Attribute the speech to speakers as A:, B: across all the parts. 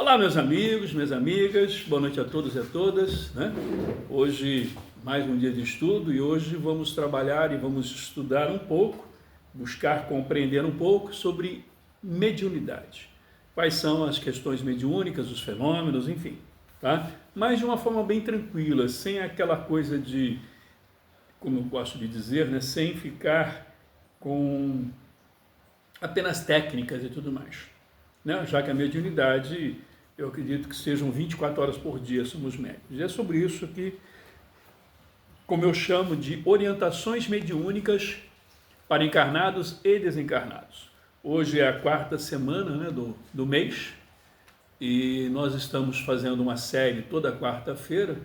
A: Olá, meus amigos, minhas amigas, boa noite a todos e a todas, né? Hoje, mais um dia de estudo e hoje vamos trabalhar e vamos estudar um pouco, buscar compreender um pouco sobre mediunidade. Quais são as questões mediúnicas, os fenômenos, enfim, tá? Mas de uma forma bem tranquila, sem aquela coisa de, como eu gosto de dizer, né? Sem ficar com apenas técnicas e tudo mais. Né? Já que a mediunidade, eu acredito que sejam 24 horas por dia, somos médiuns. E é sobre isso que, como eu chamo de orientações mediúnicas para encarnados e desencarnados. Hoje é a quarta semana, né, do mês e nós estamos fazendo uma série toda quarta-feira.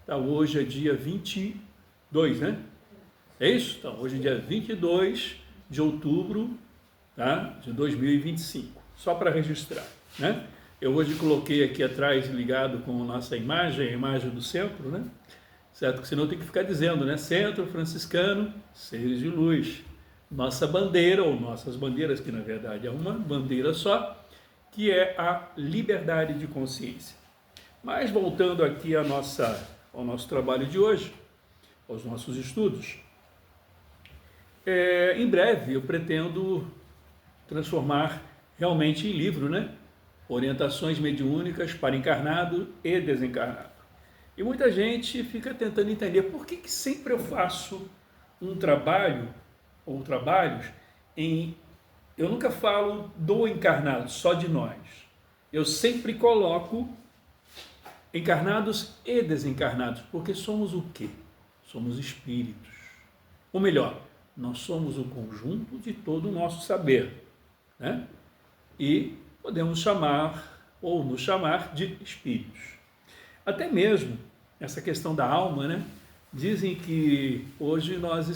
A: Tá, hoje é dia 22, né? É isso? Então, hoje é dia 22 de outubro, tá, de 2025. Só para registrar, né? Eu hoje coloquei aqui atrás, ligado com a nossa imagem, a imagem do centro, né? Certo? Que senão tem que ficar dizendo, né? Centro Franciscano, Seres de Luz. Nossa bandeira, ou nossas bandeiras, que na verdade é uma bandeira só, que é a liberdade de consciência. Mas voltando aqui ao nosso trabalho de hoje, aos nossos estudos, em breve eu pretendo transformar realmente em livro, né? Orientações mediúnicas para encarnado e desencarnado. E muita gente fica tentando entender por que sempre eu faço um trabalho ou trabalhos eu nunca falo do encarnado, só de nós. Eu sempre coloco encarnados e desencarnados, porque somos o quê? Somos espíritos. Ou melhor, nós somos o conjunto de todo o nosso saber, né? E podemos chamar ou nos chamar de espíritos. Até mesmo essa questão da alma, né? Dizem que hoje nós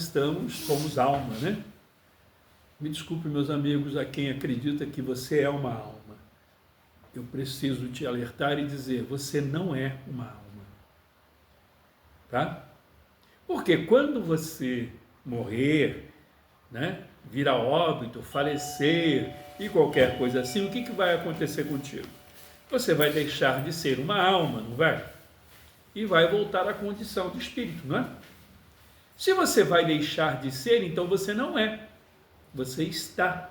A: somos alma, né? Me desculpe, meus amigos, a quem acredita que você é uma alma. Eu preciso te alertar e dizer, você não é uma alma. Tá? Porque quando você morrer, né, vir a óbito, falecer e qualquer coisa assim, o que vai acontecer contigo? Você vai deixar de ser uma alma, não vai? E vai voltar à condição de espírito, não é? Se você vai deixar de ser, então você não é, você está.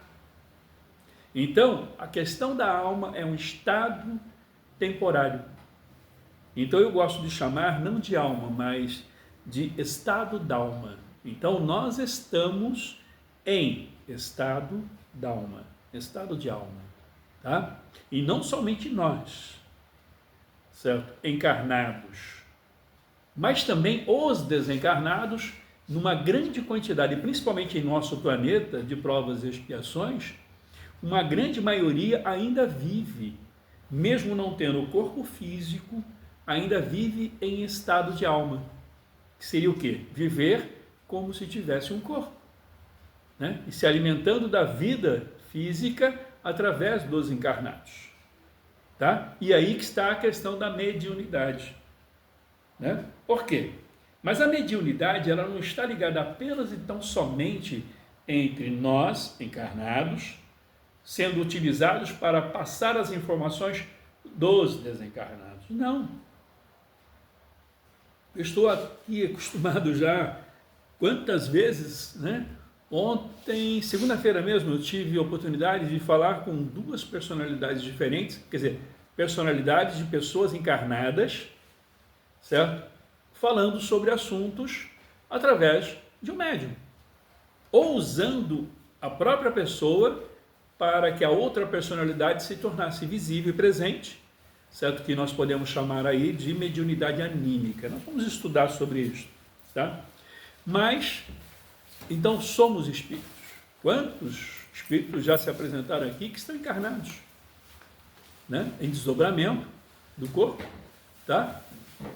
A: Então, a questão da alma é um estado temporário. Então eu gosto de chamar não de alma, mas de estado d'alma. Então nós estamos em estado d'alma, estado de alma, tá? E não somente nós, certo? Encarnados, mas também os desencarnados, numa grande quantidade, principalmente em nosso planeta de provas e expiações, uma grande maioria ainda vive, mesmo não tendo o corpo físico, ainda vive em estado de alma, que seria o quê? Viver como se tivesse um corpo, né? E se alimentando da vida física através dos encarnados, tá? E aí que está a questão da mediunidade, né? Por quê? Mas a mediunidade, ela não está ligada apenas então somente entre nós encarnados, sendo utilizados para passar as informações dos desencarnados. Não. Eu estou aqui acostumado já, quantas vezes, né? Ontem, segunda-feira mesmo, eu tive a oportunidade de falar com duas personalidades diferentes, quer dizer, personalidades de pessoas encarnadas, certo? Falando sobre assuntos através de um médium, ou usando a própria pessoa para que a outra personalidade se tornasse visível e presente, certo? Que nós podemos chamar aí de mediunidade anímica. Nós vamos estudar sobre isso, tá? Mas, então, somos espíritos. Quantos espíritos já se apresentaram aqui que estão encarnados, né? Em desdobramento do corpo, tá?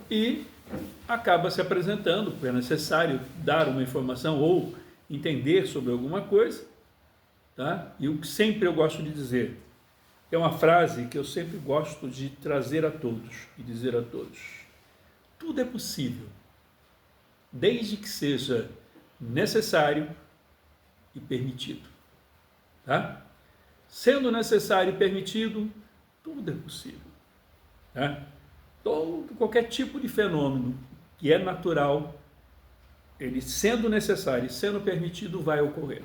A: E acaba se apresentando, porque é necessário dar uma informação ou entender sobre alguma coisa, tá? E o que sempre eu gosto de dizer, é uma frase que eu sempre gosto de trazer a todos e dizer a todos: tudo é possível, desde que seja necessário e permitido, tá? Sendo necessário e permitido, Tudo é possível. Tá? Qualquer tipo de fenômeno que é natural, ele sendo necessário e sendo permitido, vai ocorrer.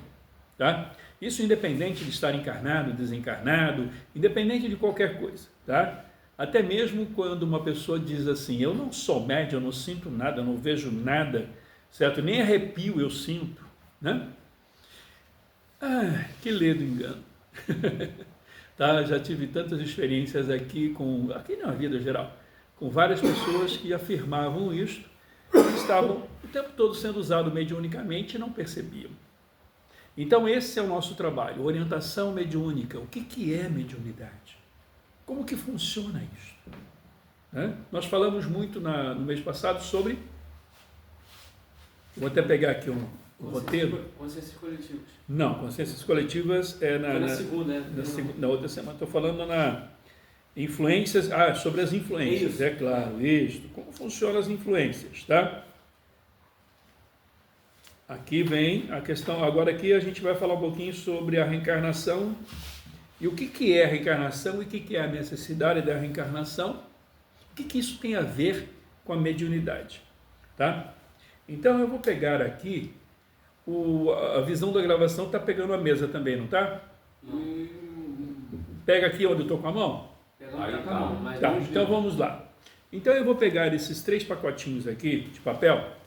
A: Tá? Isso independente de estar encarnado, desencarnado, independente de qualquer coisa. Tá? Até mesmo quando uma pessoa diz assim, eu não sou médium, eu não sinto nada, eu não vejo nada, certo? Nem arrepio eu sinto, né? Que ledo engano. Tá? Já tive tantas experiências aqui na vida geral, com várias pessoas que afirmavam isto, que estavam o tempo todo sendo usados mediunicamente e não percebiam. Então esse é o nosso trabalho, orientação mediúnica. O que é mediunidade? Como que funciona isso? Né? Nós falamos muito no mês passado sobre, vou até pegar aqui um roteiro.
B: Consciências coletivas.
A: Não, consciências coletivas é
B: na segunda, né?
A: Na outra semana. Estou falando influências, sobre as influências,
B: isso.
A: É claro, isso. Como funcionam as influências, tá? Aqui vem a questão, agora aqui a gente vai falar um pouquinho sobre a reencarnação e o que é a reencarnação e o que é a necessidade da reencarnação, o que isso tem a ver com a mediunidade, tá? Então eu vou pegar aqui, a visão da gravação está pegando a mesa também, não está? Pega aqui onde eu estou com a mão?
B: Pega com a mão. Mas
A: tá, então vamos lá. Então eu vou pegar esses 3 pacotinhos aqui de papel.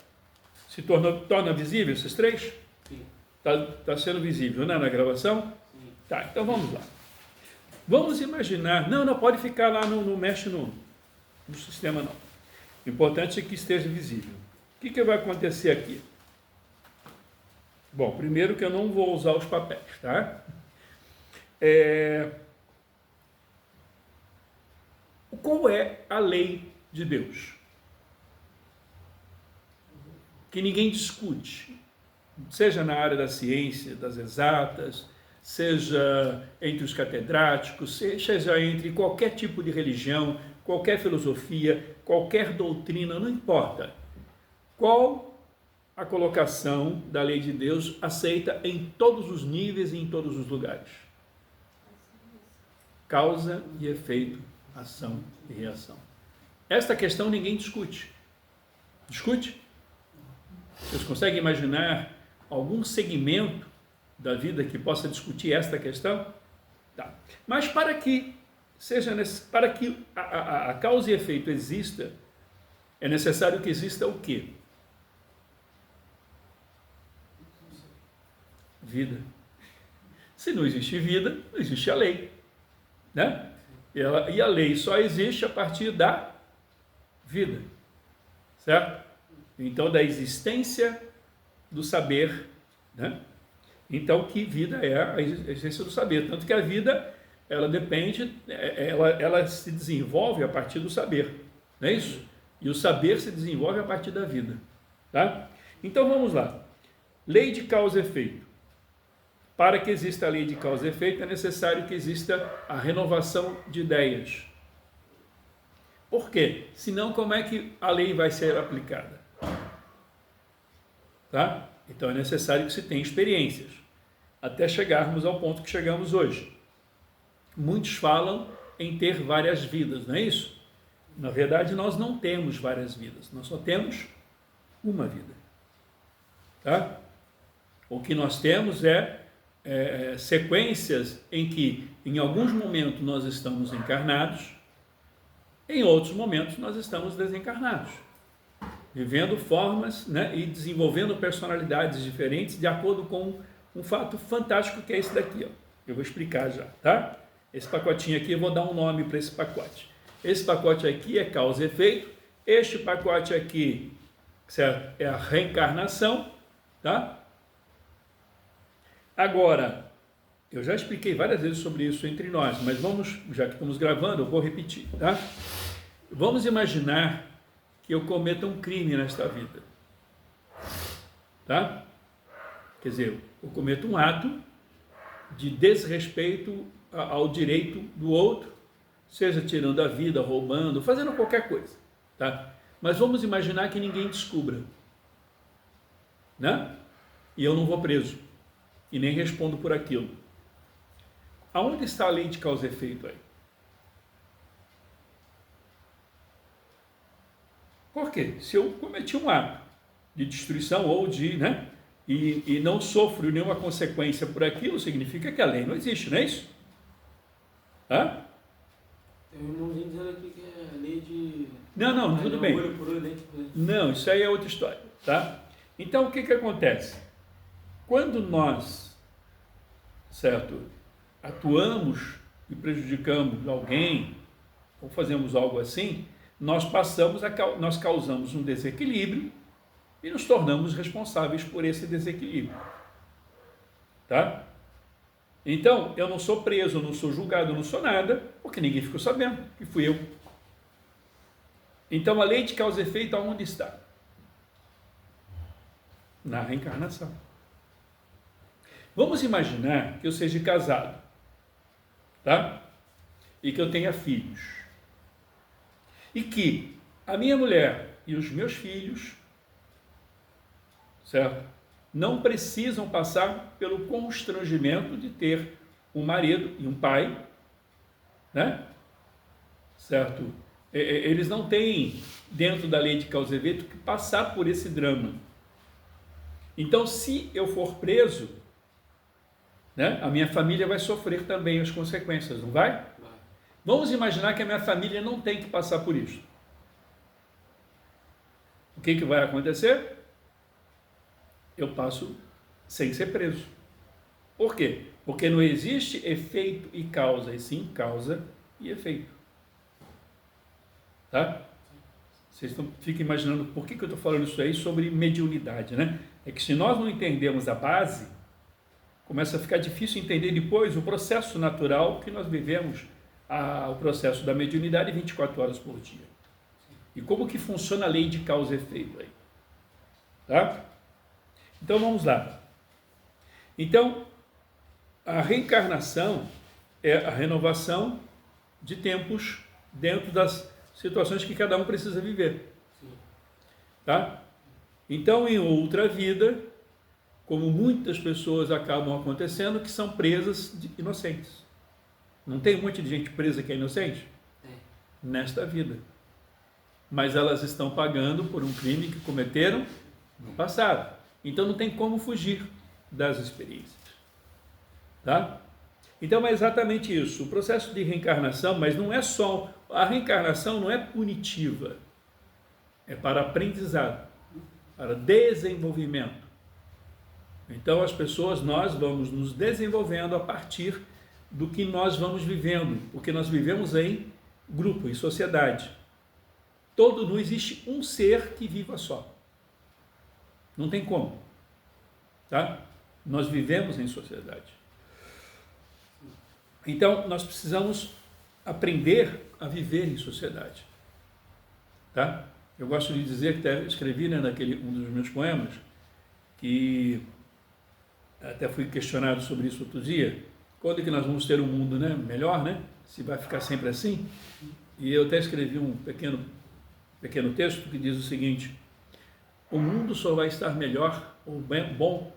A: Se torna visível esses 3?
B: Sim.
A: Tá sendo visível, né, na gravação?
B: Sim.
A: Tá, então vamos lá. Vamos imaginar... Não pode ficar lá, não mexe no sistema não. O importante é que esteja visível. O que vai acontecer aqui? Bom, primeiro que eu não vou usar os papéis, tá? Qual é a lei de Deus? Que ninguém discute, seja na área da ciência, das exatas, seja entre os catedráticos, seja entre qualquer tipo de religião, qualquer filosofia, qualquer doutrina, não importa. Qual a colocação da lei de Deus aceita em todos os níveis e em todos os lugares? Causa e efeito, ação e reação. Esta questão ninguém discute. Discute? Vocês conseguem imaginar algum segmento da vida que possa discutir esta questão? Tá. Mas para que a causa e efeito exista, é necessário que exista o quê? Vida. Se não existe vida, não existe a lei, né? E a lei só existe a partir da vida, certo? Então, da existência do saber, né? Então, que vida é a existência do saber? Tanto que a vida, ela depende, ela se desenvolve a partir do saber, não é isso? E o saber se desenvolve a partir da vida, tá? Então, vamos lá. Lei de causa e efeito. Para que exista a lei de causa e efeito, é necessário que exista a renovação de ideias. Por quê? Senão, como é que a lei vai ser aplicada? Tá? Então é necessário que se tenha experiências, até chegarmos ao ponto que chegamos hoje. Muitos falam em ter várias vidas, não é isso? Na verdade, nós não temos várias vidas, nós só temos uma vida. Tá? O que nós temos é sequências em que, em alguns momentos, nós estamos encarnados, em outros momentos, nós estamos desencarnados, vivendo formas, né, e desenvolvendo personalidades diferentes de acordo com um fato fantástico que é esse daqui. Ó. Eu vou explicar já, tá? Esse pacotinho aqui, eu vou dar um nome para esse pacote. Esse pacote aqui é causa e efeito. Este pacote aqui, certo, é a reencarnação, tá? Agora, eu já expliquei várias vezes sobre isso entre nós, mas já que estamos gravando, eu vou repetir, tá? Vamos imaginar que eu cometa um crime nesta vida, tá? Quer dizer, eu cometo um ato de desrespeito ao direito do outro, seja tirando a vida, roubando, fazendo qualquer coisa, tá? Mas vamos imaginar que ninguém descubra, né? E eu não vou preso, e nem respondo por aquilo. Aonde está a lei de causa e efeito aí? Por quê? Se eu cometi um ato de destruição ou de, né, e não sofro nenhuma consequência por aquilo, significa que a lei não existe, não é isso? Hã?
B: Tem um irmãozinho dizendo aqui que é lei de...
A: Não, tudo bem.
B: Olho por olho, dente por dente.
A: Não, isso aí é outra história, tá? Então, o que acontece? Quando nós, certo, atuamos e prejudicamos alguém, ou fazemos algo assim, nós causamos um desequilíbrio e nos tornamos responsáveis por esse desequilíbrio, tá? Então, eu não sou preso, eu não sou julgado, eu não sou nada, porque ninguém ficou sabendo que fui eu. Então, a lei de causa e efeito aonde está? Na reencarnação. Vamos imaginar que eu seja casado, tá? E que eu tenha filhos. E que a minha mulher e os meus filhos, certo? Não precisam passar pelo constrangimento de ter um marido e um pai, né? Certo? Eles não têm, dentro da lei de causa e efeito, que passar por esse drama. Então, se eu for preso, né, a minha família vai sofrer também as consequências, não vai?
B: Vai.
A: Vamos imaginar que a minha família não tem que passar por isso. O que vai acontecer? Eu passo sem ser preso. Por quê? Porque não existe efeito e causa, e sim causa e efeito. Tá? Vocês ficam imaginando por que eu estou falando isso aí sobre mediunidade, né? É que se nós não entendemos a base, começa a ficar difícil entender depois o processo natural que nós vivemos, o processo da mediunidade 24 horas por dia. E como que funciona a lei de causa e efeito aí. Tá? Então vamos lá. Então, a reencarnação é a renovação de tempos dentro das situações que cada um precisa viver. Tá? Então, em outra vida, como muitas pessoas acabam acontecendo, que são presas de inocentes. Não tem um monte de gente presa que é inocente? Nesta vida. Mas elas estão pagando por um crime que cometeram no passado. Então não tem como fugir das experiências. Tá? Então é exatamente isso. O processo de reencarnação, mas não é só... A reencarnação não é punitiva. É para aprendizado, para desenvolvimento. Então as pessoas, nós vamos nos desenvolvendo a partir do que nós vamos vivendo, porque nós vivemos em grupo, em sociedade. Não existe um ser que viva só. Não tem como. Tá? Nós vivemos em sociedade. Então nós precisamos aprender a viver em sociedade. Tá? Eu gosto de dizer, que até escrevi, né, um dos meus poemas, que até fui questionado sobre isso outro dia, quando é que nós vamos ter um mundo, né, melhor, né? Se vai ficar sempre assim. E eu até escrevi um pequeno texto que diz o seguinte: o mundo só vai estar melhor ou bom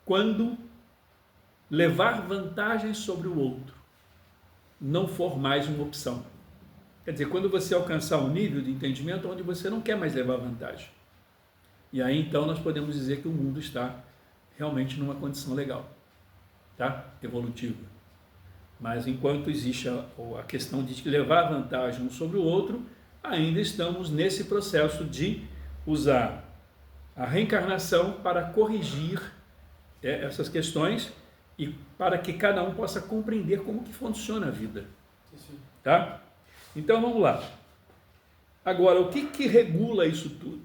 A: quando levar vantagem sobre o outro não for mais uma opção. Quer dizer, quando você alcançar um nível de entendimento onde você não quer mais levar vantagem. E aí então nós podemos dizer que o mundo está realmente numa condição legal, tá? Evolutiva. Mas enquanto existe a questão de levar vantagem um sobre o outro, ainda estamos nesse processo de usar a reencarnação para corrigir essas questões e para que cada um possa compreender como que funciona a vida. Tá? Então vamos lá. Agora, o que regula isso tudo?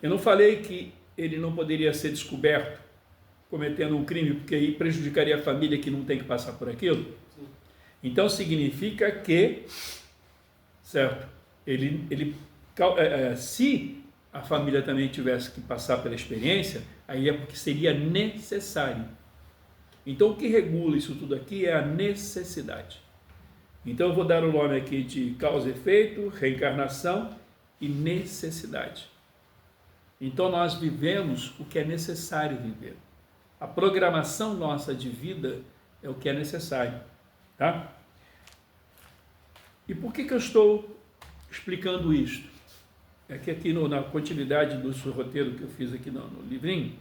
A: Eu não falei que ele não poderia ser descoberto cometendo um crime, porque aí prejudicaria a família que não tem que passar por aquilo? Sim. Então significa que, certo, se a família também tivesse que passar pela experiência, aí é porque seria necessário. Então o que regula isso tudo aqui é a necessidade. Então eu vou dar o nome aqui de causa e efeito, reencarnação e necessidade. Então nós vivemos o que é necessário viver. A programação nossa de vida é o que é necessário, tá? E por que eu estou explicando isto? É que aqui na continuidade do roteiro que eu fiz aqui no livrinho,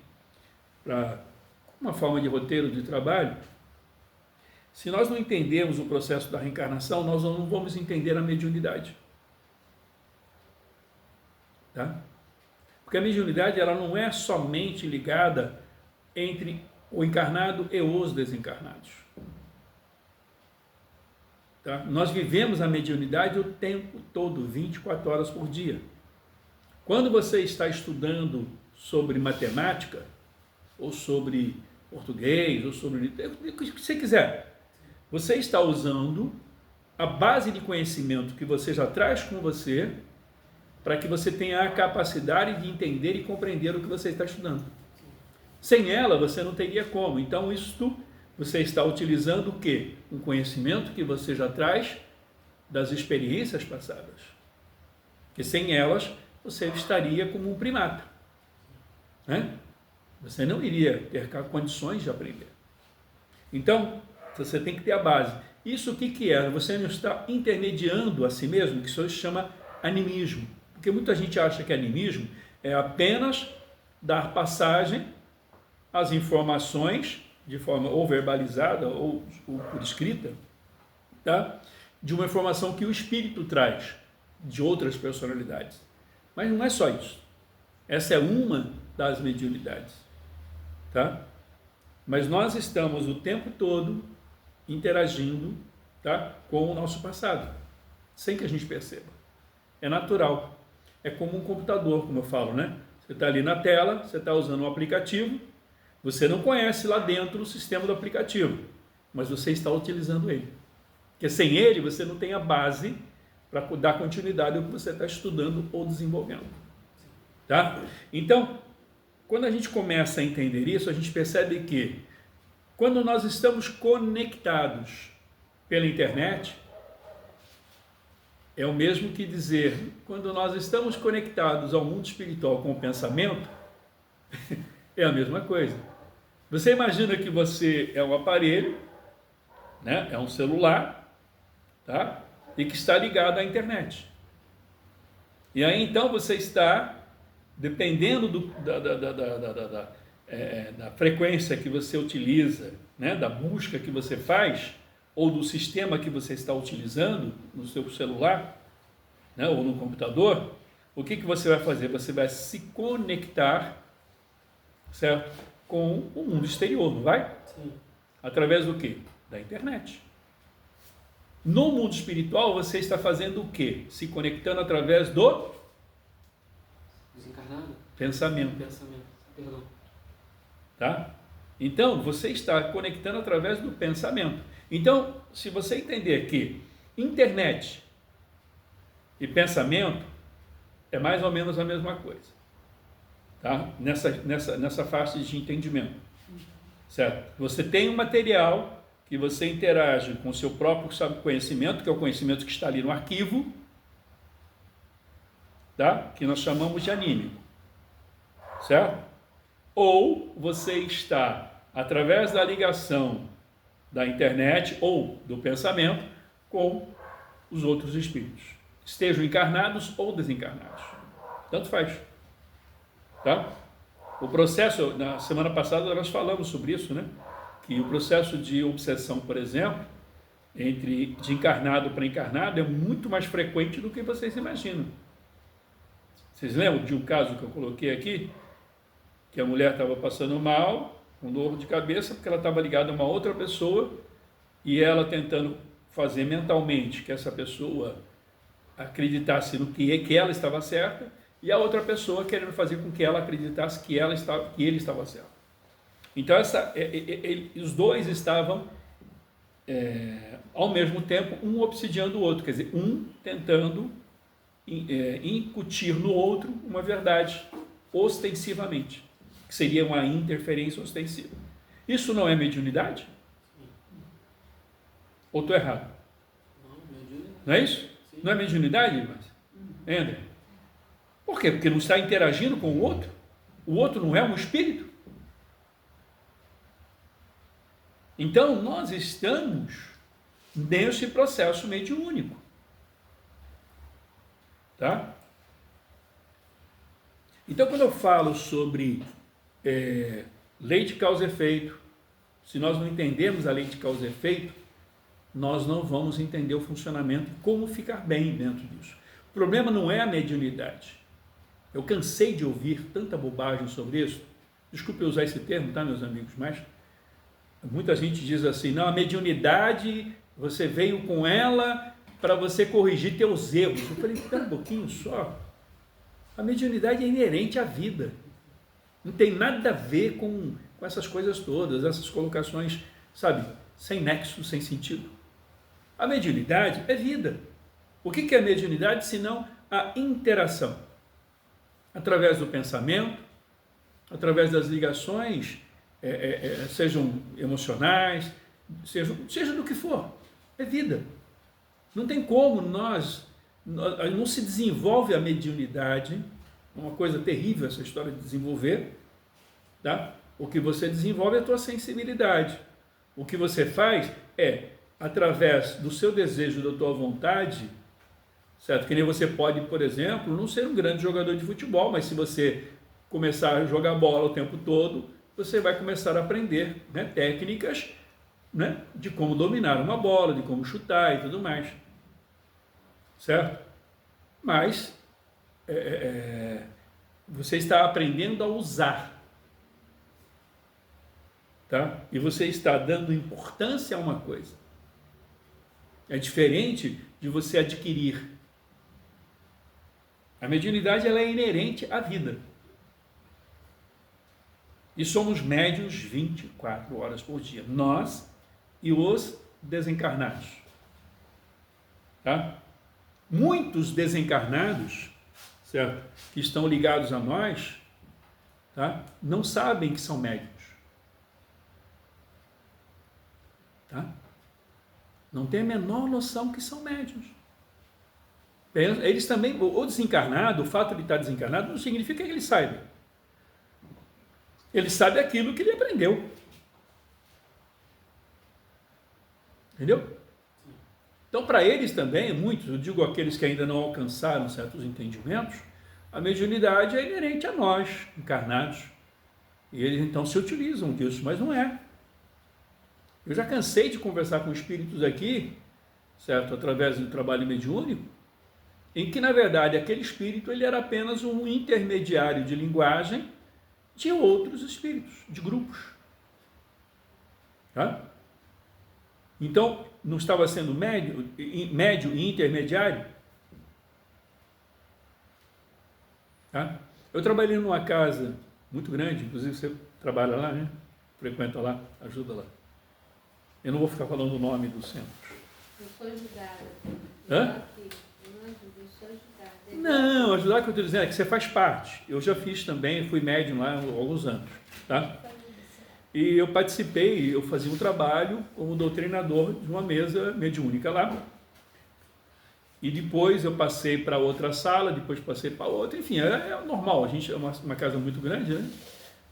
A: para uma forma de roteiro de trabalho, se nós não entendermos o processo da reencarnação, nós não vamos entender a mediunidade. Tá? Porque a mediunidade ela não é somente ligada entre o encarnado e os desencarnados. Tá? Nós vivemos a mediunidade o tempo todo, 24 horas por dia. Quando você está estudando sobre matemática, ou sobre português, ou sobre o que você quiser, você está usando a base de conhecimento que você já traz com você para que você tenha a capacidade de entender e compreender o que você está estudando. Sem ela, você não teria como. Então, isto você está utilizando o quê? Um conhecimento que você já traz das experiências passadas. Porque sem elas, você estaria como um primata. Né? Você não iria ter condições de aprender. Então, você tem que ter a base. Isso o que é? Você não está intermediando a si mesmo, que isso se chama animismo. Porque muita gente acha que animismo é apenas dar passagem às informações de forma ou verbalizada ou por escrita, tá? De uma informação que o espírito traz de outras personalidades. Mas não é só isso. Essa é uma das mediunidades, tá? Mas nós estamos o tempo todo interagindo, tá, com o nosso passado, sem que a gente perceba. É natural. É como um computador, como eu falo, né? Você está ali na tela, você está usando um aplicativo, você não conhece lá dentro o sistema do aplicativo, mas você está utilizando ele. Porque sem ele, você não tem a base para dar continuidade ao que você está estudando ou desenvolvendo. Tá? Então, quando a gente começa a entender isso, a gente percebe que quando nós estamos conectados pela internet, é o mesmo que dizer, quando nós estamos conectados ao mundo espiritual com o pensamento, é a mesma coisa. Você imagina que você é um aparelho, né? É um celular, tá? E que está ligado à internet. E aí então você está, dependendo da frequência que você utiliza, né? Da busca que você faz, ou do sistema que você está utilizando no seu celular, né, ou no computador, o que você vai fazer? Você vai se conectar, certo, com o mundo exterior, não vai?
B: Sim.
A: Através do quê? Da internet. No mundo espiritual, você está fazendo o quê? Se conectando através do
B: Desencarnado?
A: pensamento.
B: Perdão.
A: Tá? Então, você está conectando através do pensamento. Então, se você entender que internet e pensamento é mais ou menos a mesma coisa, tá? Nessa faixa de entendimento, certo? Você tem um material que você interage com o seu próprio conhecimento, que é o conhecimento que está ali no arquivo, tá? Que nós chamamos de anímico, certo? Ou você está, através da ligação da internet ou do pensamento, com os outros espíritos, estejam encarnados ou desencarnados. Tanto faz. Tá? O processo, na semana passada nós falamos sobre isso, né? Que o processo de obsessão, por exemplo, de encarnado para encarnado é muito mais frequente do que vocês imaginam. Vocês lembram de um caso que eu coloquei aqui? Que a mulher estava passando mal, com dor de cabeça, porque ela estava ligada a uma outra pessoa e ela tentando fazer mentalmente que essa pessoa acreditasse no que ela estava certa e a outra pessoa querendo fazer com que ela acreditasse que ele estava certo. Então, os dois estavam, ao mesmo tempo, um obsidiando o outro, quer dizer, um tentando incutir no outro uma verdade ostensivamente, que seria uma interferência ostensiva. Isso não é mediunidade? Ou estou errado?
B: Não, mediunidade.
A: Não é isso?
B: Sim.
A: Não é mediunidade, mas André? Por quê? Porque não está interagindo com o outro? O outro não é um espírito? Então, nós estamos nesse processo mediúnico. tá? Então, quando eu falo sobre lei de causa e efeito, se nós não entendermos a lei de causa e efeito, nós não vamos entender o funcionamento e como ficar bem dentro disso. O problema não é a mediunidade. Eu cansei de ouvir tanta bobagem sobre isso. Desculpe usar esse termo, tá, meus amigos? Mas muita gente diz assim, não, a mediunidade, você veio com ela para você corrigir teus erros. Eu falei, espera um pouquinho só. A mediunidade é inerente à vida. Não tem nada a ver com essas coisas todas, essas colocações, sabe, sem nexo, sem sentido. A mediunidade é vida. O que é a mediunidade senão a interação? Através do pensamento, através das ligações, sejam emocionais, seja do que for. É vida. Não tem como não se desenvolve a mediunidade, é uma coisa terrível essa história de desenvolver, tá? O que você desenvolve é a tua sensibilidade. O que você faz é, através do seu desejo, da tua vontade, certo? Que nem você pode, por exemplo, não ser um grande jogador de futebol, mas se você começar a jogar bola o tempo todo, você vai começar a aprender, né, técnicas, né, de como dominar uma bola, de como chutar e tudo mais. Certo? Mas você está aprendendo a usar, tá? E você está dando importância a uma coisa. É diferente de você adquirir. A mediunidade ela é inerente à vida. E somos médiuns 24 horas por dia. Nós e os desencarnados. Tá? Muitos desencarnados, certo, que estão ligados a nós, tá, não sabem que são médiuns. Tá? Não tem a menor noção que são médiuns. Eles também, o desencarnado, o fato de estar desencarnado não significa que ele saiba. Ele sabe aquilo que ele aprendeu. Entendeu? Então, para eles também, muitos, eu digo aqueles que ainda não alcançaram certos entendimentos, a mediunidade é inerente a nós, encarnados. E eles então se utilizam disso, mas não é. Eu já cansei de conversar com espíritos aqui, certo, através do trabalho mediúnico, em que, na verdade, aquele espírito ele era apenas um intermediário de linguagem de outros espíritos, de grupos. Tá? Então, não estava sendo médio e intermediário? Tá? Eu trabalhei numa casa muito grande, inclusive você trabalha lá, né? Frequenta lá, ajuda lá. Eu não vou ficar falando o nome do centro.
C: Eu sou ajudada.
A: Hã?
C: Eu sou ajudada.
A: Não, ajudar que eu estou dizendo é que você faz parte. Eu já fiz também, fui médium lá há alguns anos, tá? E eu participei, eu fazia um trabalho como doutrinador de uma mesa mediúnica lá. E depois eu passei para outra sala, depois passei para outra, enfim, é normal, a gente é uma casa muito grande, né?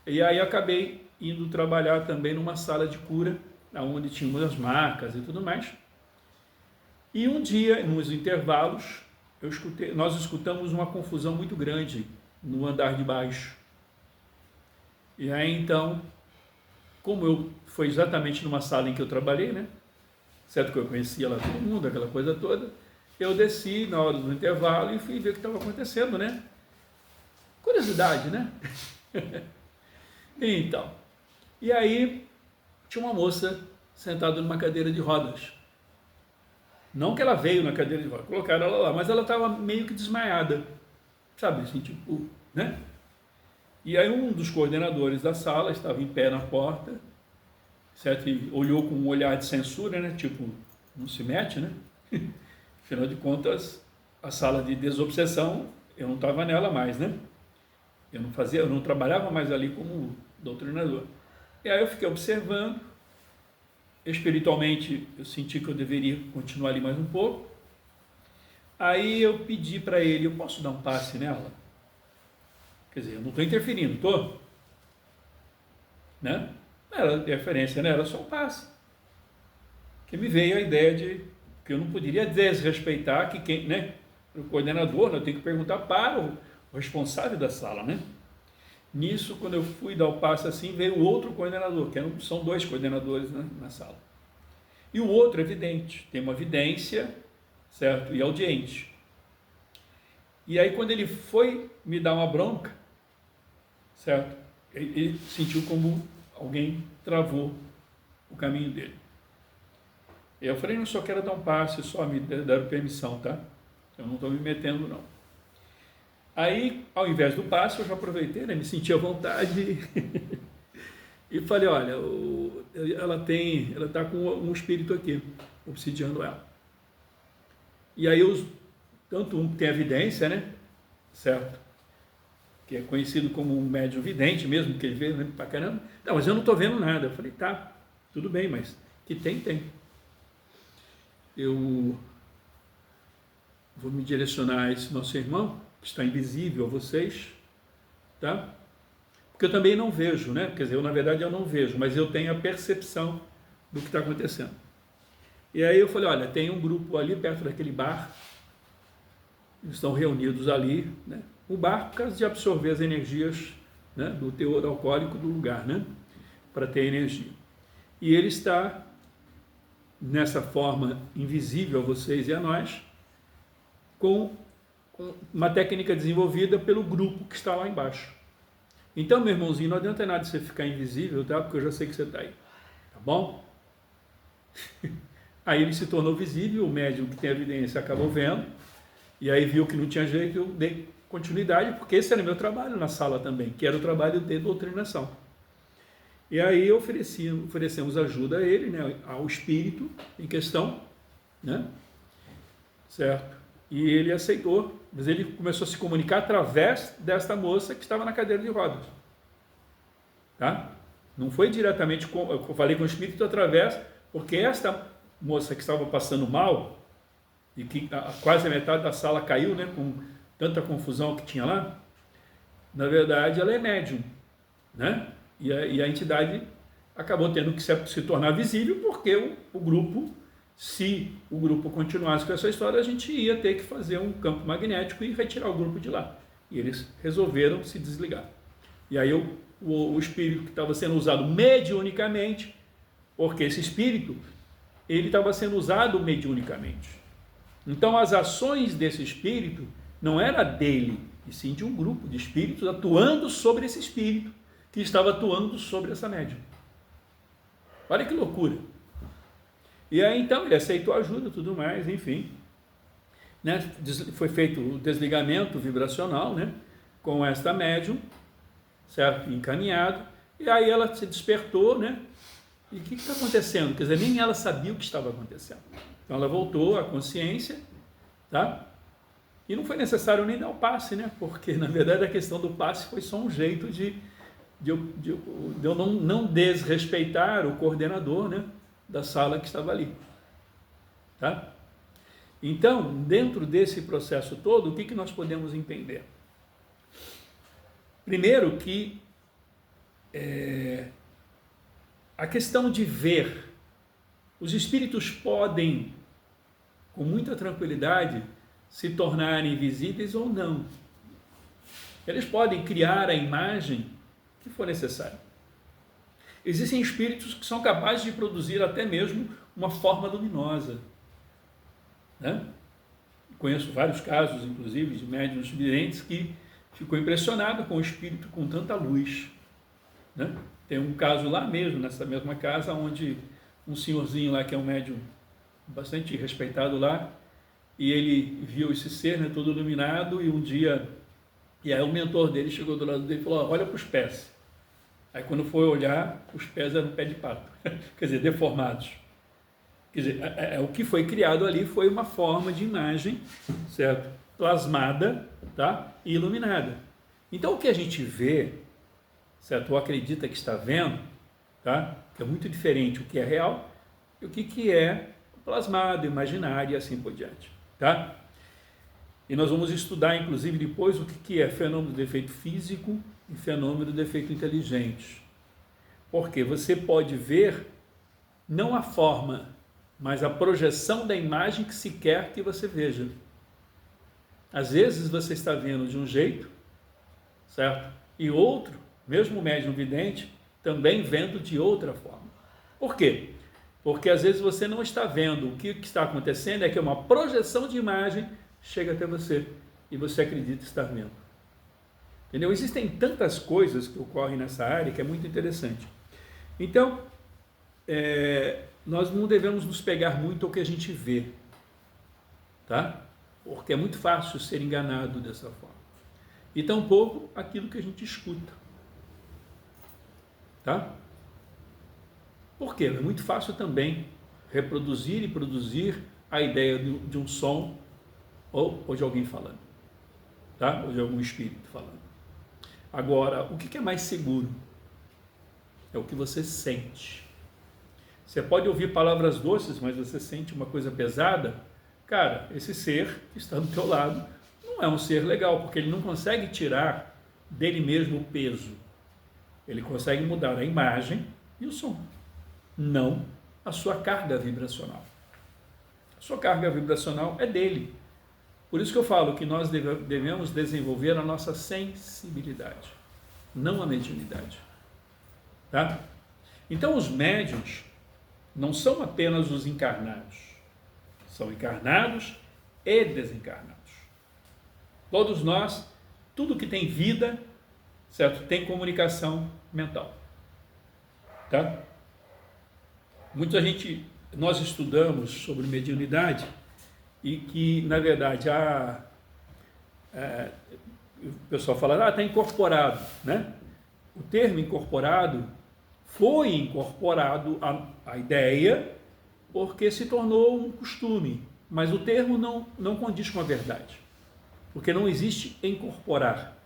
A: E aí acabei indo trabalhar também numa sala de cura, onde tinha umas macas e tudo mais. E um dia, nos intervalos, nós escutamos uma confusão muito grande no andar de baixo. E aí então, como foi exatamente numa sala em que eu trabalhei, né? Certo que eu conhecia lá todo mundo, aquela coisa toda, eu desci na hora do intervalo e fui ver o que estava acontecendo, né? Curiosidade, né? Então, e aí tinha uma moça sentada numa cadeira de rodas. Não que ela veio na cadeira de rodas, colocaram ela lá, mas ela estava meio que desmaiada, sabe, assim, tipo, né? E aí um dos coordenadores da sala estava em pé na porta, certo? E olhou com um olhar de censura, né? Tipo, não se mete, né? Afinal de contas, a sala de desobsessão, eu não estava nela mais, né? Eu não trabalhava mais ali como doutrinador. E aí eu fiquei observando, espiritualmente eu senti que eu deveria continuar ali mais um pouco. Aí eu pedi para ele, eu posso dar um passe nela? Quer dizer, eu não estou interferindo, estou? Né? Não era interferência, né? Era só um passe. Que me veio a ideia de que eu não poderia desrespeitar que quem, né? o coordenador, eu tenho que perguntar para o responsável da sala, né? Nisso, quando eu fui dar o passe assim, veio o outro coordenador, são 2 coordenadores, né, na sala. E o outro é vidente, tem uma vidência, certo? E audiente. E aí, quando ele foi me dar uma bronca, certo? Ele sentiu como alguém travou o caminho dele. E eu falei, não, só quero dar um passe, só me deram permissão, tá? Eu não estou me metendo, não. Aí, ao invés do passe, eu já aproveitei, né? Me senti à vontade e falei, olha, ela está com um espírito aqui, obsidiando ela. E aí, tanto um que tem evidência, né? Certo? Que é conhecido como um médium vidente mesmo, que ele vê, né, pra caramba. Não, mas eu não estou vendo nada. Eu falei, tá, tudo bem, mas que tem. Eu vou me direcionar a esse nosso irmão, que está invisível a vocês, tá? Porque eu também não vejo, né? Quer dizer, na verdade eu não vejo, mas eu tenho a percepção do que está acontecendo. E aí eu falei, olha, tem um grupo ali perto daquele bar, eles estão reunidos ali, né? O bar, por causa de absorver as energias, né, do teor alcoólico do lugar, né? Para ter energia. E ele está nessa forma invisível a vocês e a nós, com uma técnica desenvolvida pelo grupo que está lá embaixo. Então, meu irmãozinho, não adianta nada você ficar invisível, tá? Porque eu já sei que você está aí, tá bom? Aí ele se tornou visível, o médium que tem evidência acabou vendo, e aí viu que não tinha jeito, eu dei continuidade, porque esse era o meu trabalho na sala também, que era o trabalho de doutrinação. E aí oferecemos ajuda a ele, né, ao espírito em questão, né, certo? E ele aceitou, mas ele começou a se comunicar através desta moça que estava na cadeira de rodas, tá? Não foi diretamente, eu falei com o espírito através, porque esta moça que estava passando mal, e que quase a metade da sala caiu, né, com tanta confusão que tinha lá, na verdade ela é médium, né? E a entidade acabou tendo que se tornar visível, porque o grupo, se o grupo continuasse com essa história, a gente ia ter que fazer um campo magnético e retirar o grupo de lá. E eles resolveram se desligar. E aí o espírito que estava sendo usado mediunicamente, porque esse espírito, ele estava sendo usado mediunicamente. Então as ações desse espírito não era dele, e sim de um grupo de espíritos atuando sobre esse espírito, que estava atuando sobre essa médium. Olha que loucura. E aí então ele aceitou ajuda e tudo mais, enfim. Né? Foi feito o desligamento vibracional, né? Com esta médium, certo? Encaminhado. E aí ela se despertou, né? E o que está acontecendo? Quer dizer, nem ela sabia o que estava acontecendo. Então ela voltou à consciência, tá? E não foi necessário nem dar o passe, né? Porque na verdade a questão do passe foi só um jeito de eu não desrespeitar o coordenador, né, da sala que estava ali, tá? Então, dentro desse processo todo, o que nós podemos entender? Primeiro que a questão de ver, os espíritos podem, com muita tranquilidade, se tornarem invisíveis ou não. Eles podem criar a imagem que for necessário. Existem espíritos que são capazes de produzir até mesmo uma forma luminosa, né? Conheço vários casos, inclusive, de médiuns videntes que ficou impressionado com o espírito com tanta luz, né? Tem um caso lá mesmo, nessa mesma casa, onde um senhorzinho lá, que é um médium bastante respeitado lá, e ele viu esse ser, né, todo iluminado, e um dia... E aí o mentor dele chegou do lado dele e falou, olha para os pés. Aí quando foi olhar, os pés eram pé de pato, quer dizer, deformados. Quer dizer, o que foi criado ali foi uma forma de imagem, certo? Plasmada, tá? E iluminada. Então o que a gente vê, certo? Ou acredita que está vendo, tá? Que é muito diferente o que é real e o que é plasmado, imaginário e assim por diante, tá? E nós vamos estudar, inclusive, depois o que é fenômeno do efeito físico e fenômeno do efeito inteligente. Porque você pode ver não a forma, mas a projeção da imagem que se quer que você veja. Às vezes você está vendo de um jeito, certo? E outro, mesmo o médium vidente, também vendo de outra forma. Por quê? Porque às vezes você não está vendo o que está acontecendo, é que uma projeção de imagem chega até você e você acredita estar vendo. Entendeu? Existem tantas coisas que ocorrem nessa área que é muito interessante. Então, nós não devemos nos pegar muito ao que a gente vê, tá? Porque é muito fácil ser enganado dessa forma. E tampouco aquilo que a gente escuta, tá? Por quê? É muito fácil também reproduzir e produzir a ideia de um som ou de alguém falando, tá? Ou de algum espírito falando. Agora, o que é mais seguro? É o que você sente. Você pode ouvir palavras doces, mas você sente uma coisa pesada. Cara, esse ser que está do teu lado não é um ser legal, porque ele não consegue tirar dele mesmo o peso. Ele consegue mudar a imagem e o som, não a sua carga vibracional. A sua carga vibracional é dele. Por isso que eu falo que nós devemos desenvolver a nossa sensibilidade, não a mediunidade. Tá? Então os médiuns não são apenas os encarnados, são encarnados e desencarnados. Todos nós, tudo que tem vida, certo? Tem comunicação mental. Tá? Nós estudamos sobre mediunidade e que, na verdade, o pessoal fala, está incorporado, né? O termo incorporado foi incorporado à ideia porque se tornou um costume, mas o termo não condiz com a verdade, porque não existe incorporar.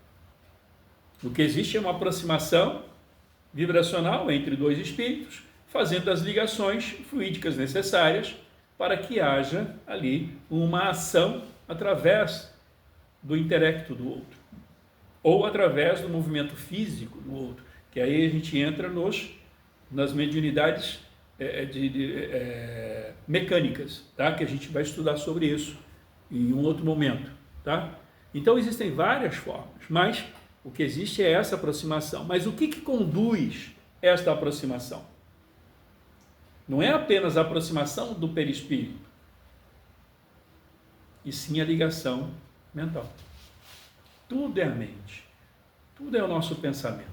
A: O que existe é uma aproximação vibracional entre dois espíritos, fazendo as ligações fluídicas necessárias para que haja ali uma ação através do intelecto do outro, ou através do movimento físico do outro, que aí a gente entra nas mediunidades mecânicas, tá? Que a gente vai estudar sobre isso em um outro momento. Tá? Então existem várias formas, mas o que existe é essa aproximação. Mas o que conduz esta aproximação? Não é apenas a aproximação do perispírito, e sim a ligação mental. Tudo é a mente, tudo é o nosso pensamento.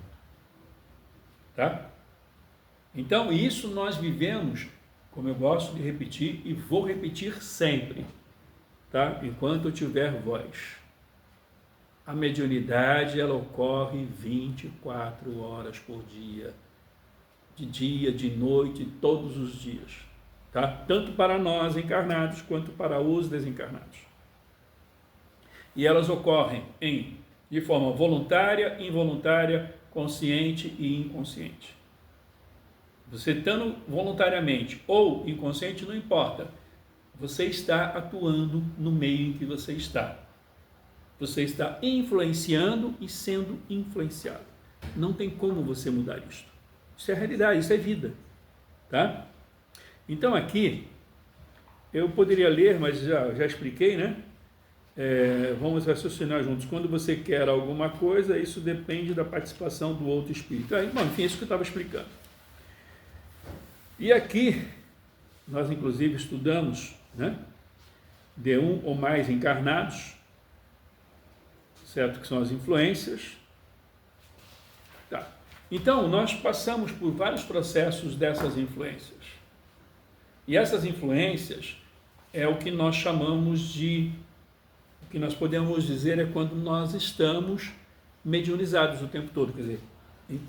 A: Tá? Então, isso nós vivemos, como eu gosto de repetir, e vou repetir sempre, tá? Enquanto eu tiver voz. A mediunidade, ela ocorre 24 horas por dia, de noite, todos os dias, tá? Tanto para nós encarnados, quanto para os desencarnados. E elas ocorrem de forma voluntária, involuntária, consciente e inconsciente. Você estando voluntariamente ou inconsciente, não importa. Você está atuando no meio em que você está. Você está influenciando e sendo influenciado. Não tem como você mudar isso. Isso é realidade, isso é vida. Tá? Então aqui, eu poderia ler, mas já expliquei, né? Vamos raciocinar juntos. Quando você quer alguma coisa, isso depende da participação do outro espírito. Enfim, isso que eu estava explicando. E aqui, nós inclusive estudamos, né, de um ou mais encarnados, certo? Que são as influências. Tá. Então, nós passamos por vários processos dessas influências. E essas influências é o que nós chamamos o que nós podemos dizer é quando nós estamos mediunizados o tempo todo, quer dizer, em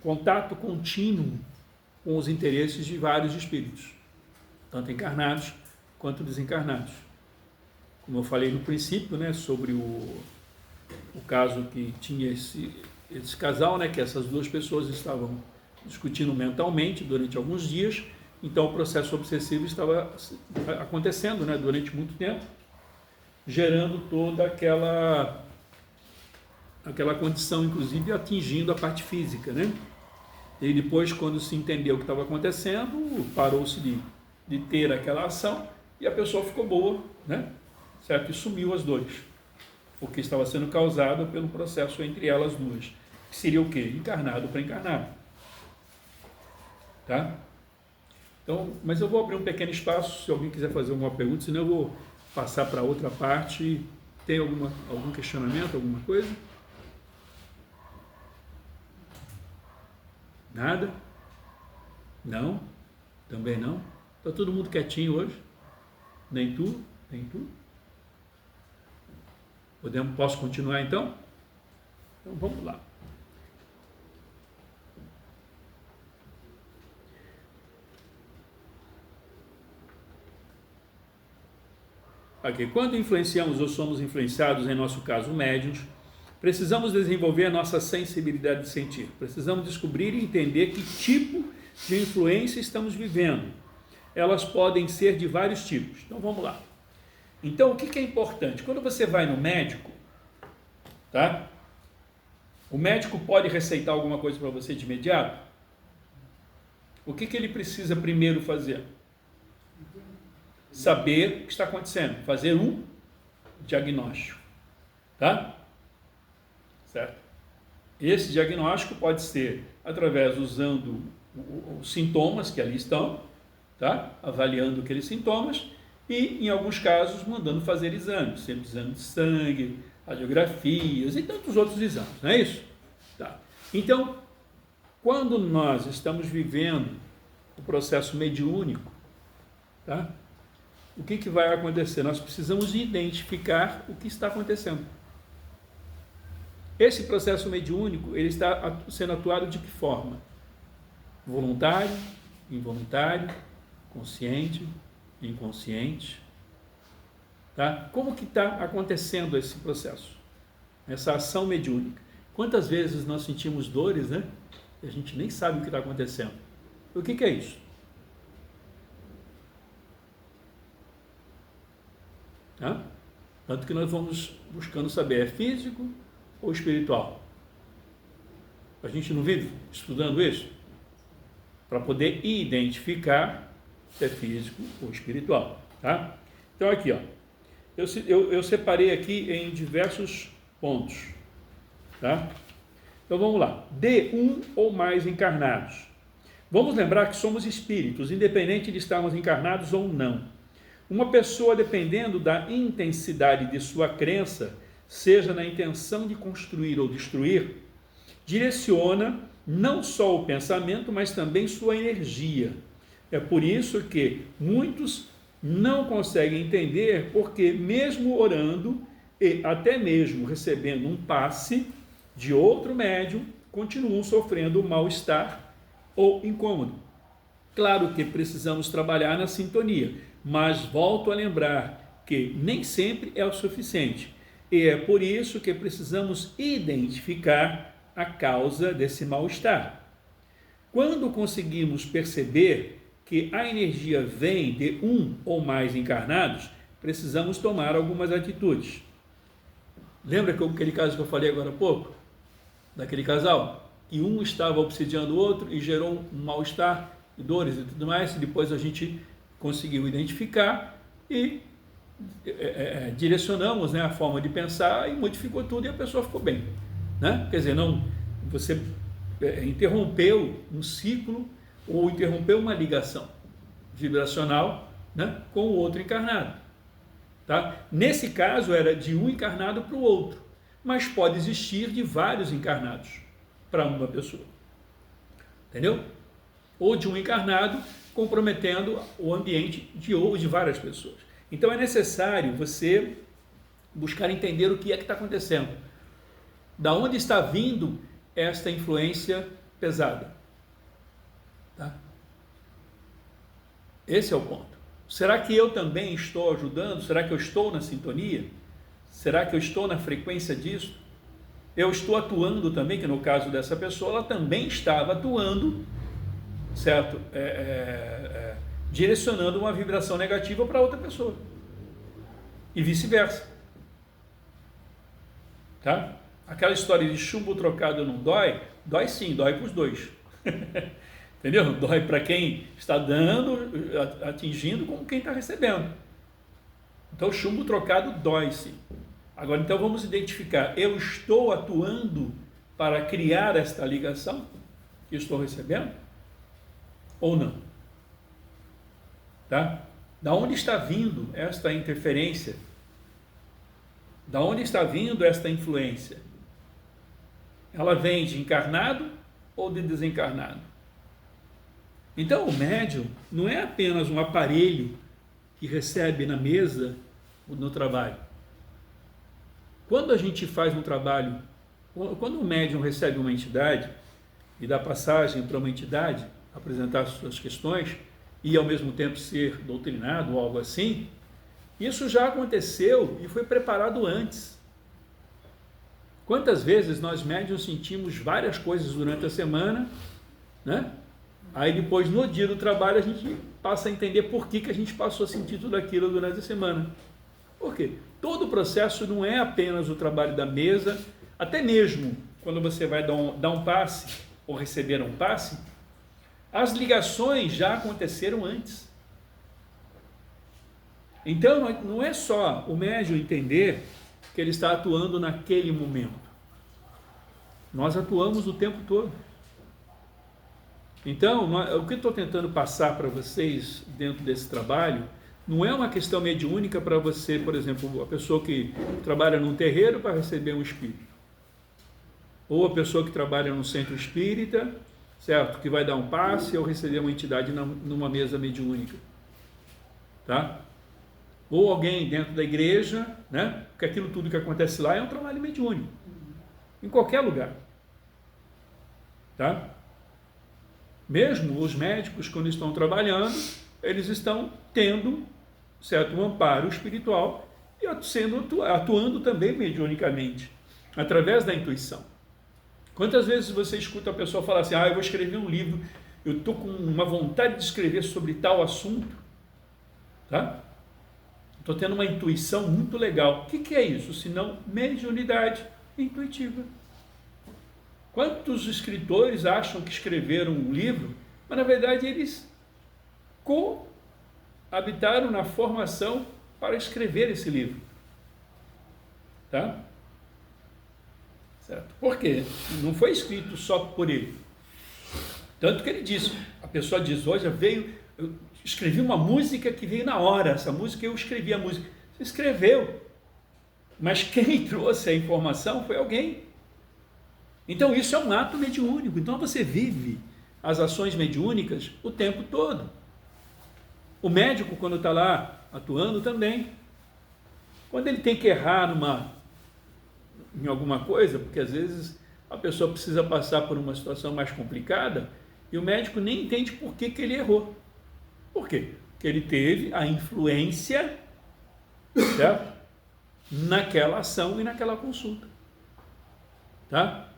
A: contato contínuo com os interesses de vários espíritos, tanto encarnados quanto desencarnados. Como eu falei no princípio, né, sobre o caso que tinha esse casal, né, que essas duas pessoas estavam discutindo mentalmente durante alguns dias, então o processo obsessivo estava acontecendo, né, durante muito tempo, gerando toda aquela condição, inclusive atingindo a parte física, né? E depois, quando se entendeu o que estava acontecendo, parou-se de ter aquela ação e a pessoa ficou boa, né? Certo? E sumiu as dores. porque estava sendo causado pelo processo entre elas duas, que seria o quê? Encarnado para encarnado. Tá? Então, mas eu vou abrir um pequeno espaço, se alguém quiser fazer alguma pergunta, senão eu vou passar para outra parte. Tem algum questionamento, alguma coisa? Nada? Não? Também não? Está todo mundo quietinho hoje? Nem tu? Nem tu? Posso continuar então? Então vamos lá. Aqui, quando influenciamos ou somos influenciados, em nosso caso médiuns, precisamos desenvolver a nossa sensibilidade de sentir. Precisamos descobrir e entender que tipo de influência estamos vivendo. Elas podem ser de vários tipos. Então vamos lá. Então o que é importante? Quando você vai no médico, tá? O médico pode receitar alguma coisa para você de imediato? O que ele precisa primeiro fazer? Saber o que está acontecendo, fazer um diagnóstico, tá? Certo? Esse diagnóstico pode ser através usando os sintomas que ali estão, tá? Avaliando aqueles sintomas e, em alguns casos, mandando fazer exames, sendo exame de sangue, radiografias e tantos outros exames, não é isso? Tá. Então, quando nós estamos vivendo o processo mediúnico, tá? O que vai acontecer? Nós precisamos identificar o que está acontecendo. Esse processo mediúnico, ele está sendo atuado de que forma? Voluntário, involuntário, consciente, inconsciente. Tá? Como que está acontecendo esse processo? Essa ação mediúnica. Quantas vezes nós sentimos dores, né? E a gente nem sabe o que está acontecendo. O que é isso? Tá? Tanto que nós vamos buscando saber, é físico ou espiritual? A gente não vive estudando isso? Para poder identificar se é físico ou espiritual. Tá? Então aqui, ó, eu separei aqui em diversos pontos. Tá? Então vamos lá. De um ou mais encarnados. Vamos lembrar que somos espíritos, independente de estarmos encarnados ou não. Uma pessoa, dependendo da intensidade de sua crença, seja na intenção de construir ou destruir, direciona não só o pensamento, mas também sua energia. É por isso que muitos não conseguem entender porque, mesmo orando e até mesmo recebendo um passe de outro médium, continuam sofrendo mal-estar ou incômodo. Claro que precisamos trabalhar na sintonia, mas volto a lembrar que nem sempre é o suficiente. E é por isso que precisamos identificar a causa desse mal-estar. Quando conseguimos perceber que a energia vem de um ou mais encarnados, precisamos tomar algumas atitudes. Lembra aquele caso que eu falei agora há pouco? Daquele casal? Que um estava obsidiando o outro e gerou um mal-estar, dores e tudo mais, e depois a gente conseguiu identificar e direcionamos, né, a forma de pensar e modificou tudo e a pessoa ficou bem, né? Quer dizer, não, você interrompeu um ciclo ou interrompeu uma ligação vibracional, né, com o outro encarnado. Tá? Nesse caso era de um encarnado para o outro, mas pode existir de vários encarnados para uma pessoa. Entendeu? Ou de um encarnado comprometendo o ambiente de várias pessoas. Então é necessário você buscar entender o que é que está acontecendo. Da onde está vindo esta influência pesada? Tá? Esse é o ponto. Será que eu também estou ajudando? Será que eu estou na sintonia? Será que eu estou na frequência disso? Eu estou atuando também, que no caso dessa pessoa, ela também estava atuando, certo? Direcionando uma vibração negativa para outra pessoa. E vice-versa. Tá? Aquela história de chumbo trocado não dói? Dói sim, dói para os dois. Entendeu? Dói para quem está dando, atingindo, como quem está recebendo. Então, o chumbo trocado dói sim. Agora, então, vamos identificar, eu estou atuando para criar esta ligação que estou recebendo? Ou não? Tá? Da onde está vindo esta interferência? Da onde está vindo esta influência? Ela vem de encarnado ou de desencarnado? Então, o médium não é apenas um aparelho que recebe na mesa no trabalho. Quando a gente faz um trabalho, quando o médium recebe uma entidade e dá passagem para uma entidade apresentar suas questões e ao mesmo tempo ser doutrinado ou algo assim, isso já aconteceu e foi preparado antes. Quantas vezes nós médiuns sentimos várias coisas durante a semana, né? Aí depois, no dia do trabalho, a gente passa a entender por que a gente passou a sentir tudo aquilo durante a semana. Por quê? Todo o processo não é apenas o trabalho da mesa, até mesmo quando você vai dar um passe ou receber um passe, as ligações já aconteceram antes. Então, não é só o médium entender que ele está atuando naquele momento. Nós atuamos o tempo todo. Então, o que eu estou tentando passar para vocês dentro desse trabalho não é uma questão mediúnica para você, por exemplo, a pessoa que trabalha num terreiro para receber um espírito, ou a pessoa que trabalha num centro espírita, certo? Que vai dar um passe ou receber uma entidade numa mesa mediúnica, tá? Ou alguém dentro da igreja, né? Porque aquilo tudo que acontece lá é um trabalho mediúnico, em qualquer lugar, tá? Mesmo os médicos, quando estão trabalhando, eles estão tendo, certo, um amparo espiritual e atuando também mediunicamente, através da intuição. Quantas vezes você escuta a pessoa falar assim, eu vou escrever um livro, eu estou com uma vontade de escrever sobre tal assunto, tá? Estou tendo uma intuição muito legal. O que é isso? Senão mediunidade intuitiva. Quantos escritores acham que escreveram um livro, mas na verdade eles coabitaram na formação para escrever esse livro, tá? Certo? Por quê? Não foi escrito só por ele. Tanto que ele diz, a pessoa diz, hoje eu escrevi uma música que veio na hora, essa música eu escrevi a música. Você escreveu, mas quem trouxe a informação foi alguém. Então isso é um ato mediúnico, então você vive as ações mediúnicas o tempo todo. O médico, quando está lá atuando também, quando ele tem que errar em alguma coisa, porque às vezes a pessoa precisa passar por uma situação mais complicada e o médico nem entende por que ele errou. Por quê? Porque ele teve a influência, certo? Naquela ação e naquela consulta, tá?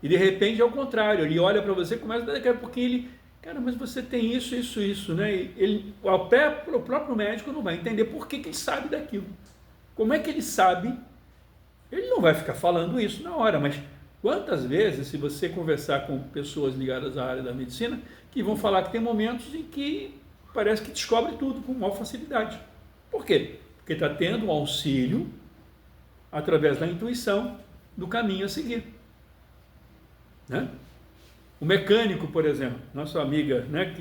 A: E de repente é o contrário, ele olha para você e começa daqui a pouquinho ele, cara, mas você tem isso, né? O próprio médico não vai entender por que ele sabe daquilo. Como é que ele sabe? Ele não vai ficar falando isso na hora, mas quantas vezes, se você conversar com pessoas ligadas à área da medicina, que vão falar que tem momentos em que parece que descobre tudo com maior facilidade. Por quê? Porque está tendo um auxílio através da intuição do caminho a seguir. Né? O mecânico, por exemplo, nossa amiga, né,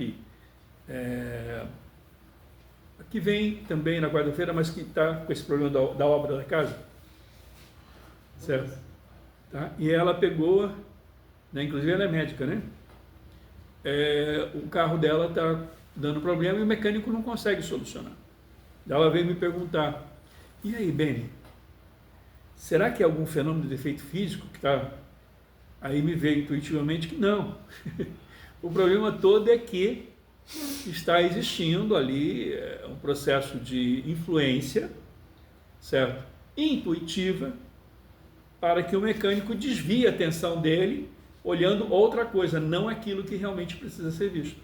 A: que vem também na quarta-feira, mas que está com esse problema da obra da casa, certo? Tá? E ela pegou, né, inclusive ela é médica, né? O carro dela está dando problema e o mecânico não consegue solucionar. Ela veio me perguntar, e aí, Beni, será que é algum fenômeno de defeito físico que está... Aí me veio intuitivamente que não. O problema todo é que está existindo ali um processo de influência, certo? Intuitiva, para que o mecânico desvie a atenção dele, olhando outra coisa, não aquilo que realmente precisa ser visto.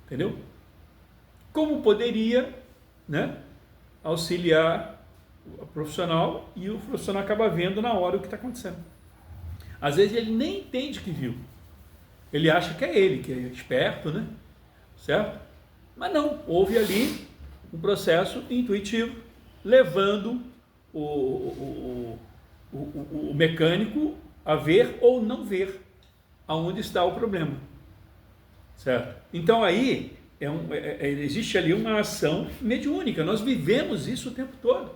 A: Entendeu? Como poderia, né, auxiliar o profissional e o profissional acaba vendo na hora o que está acontecendo. Às vezes ele nem entende que viu. Ele acha que é ele, que é esperto, né? Certo? Mas não, houve ali um processo intuitivo, levando o mecânico a ver ou não ver aonde está o problema, certo? Então aí existe ali uma ação mediúnica, nós vivemos isso o tempo todo,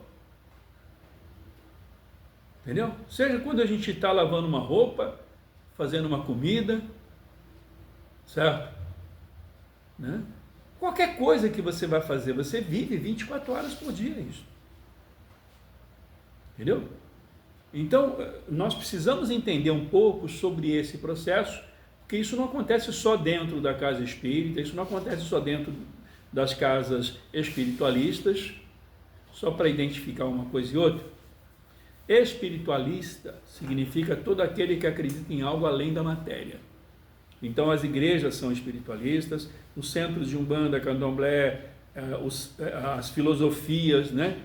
A: entendeu? Seja quando a gente está lavando uma roupa, fazendo uma comida, certo? Né? Qualquer coisa que você vai fazer, você vive 24 horas por dia isso, entendeu? Então, nós precisamos entender um pouco sobre esse processo, porque isso não acontece só dentro da casa espírita, isso não acontece só dentro das casas espiritualistas, só para identificar uma coisa e outra. Espiritualista significa todo aquele que acredita em algo além da matéria. Então, as igrejas são espiritualistas, os centros de Umbanda, Candomblé, as filosofias, né?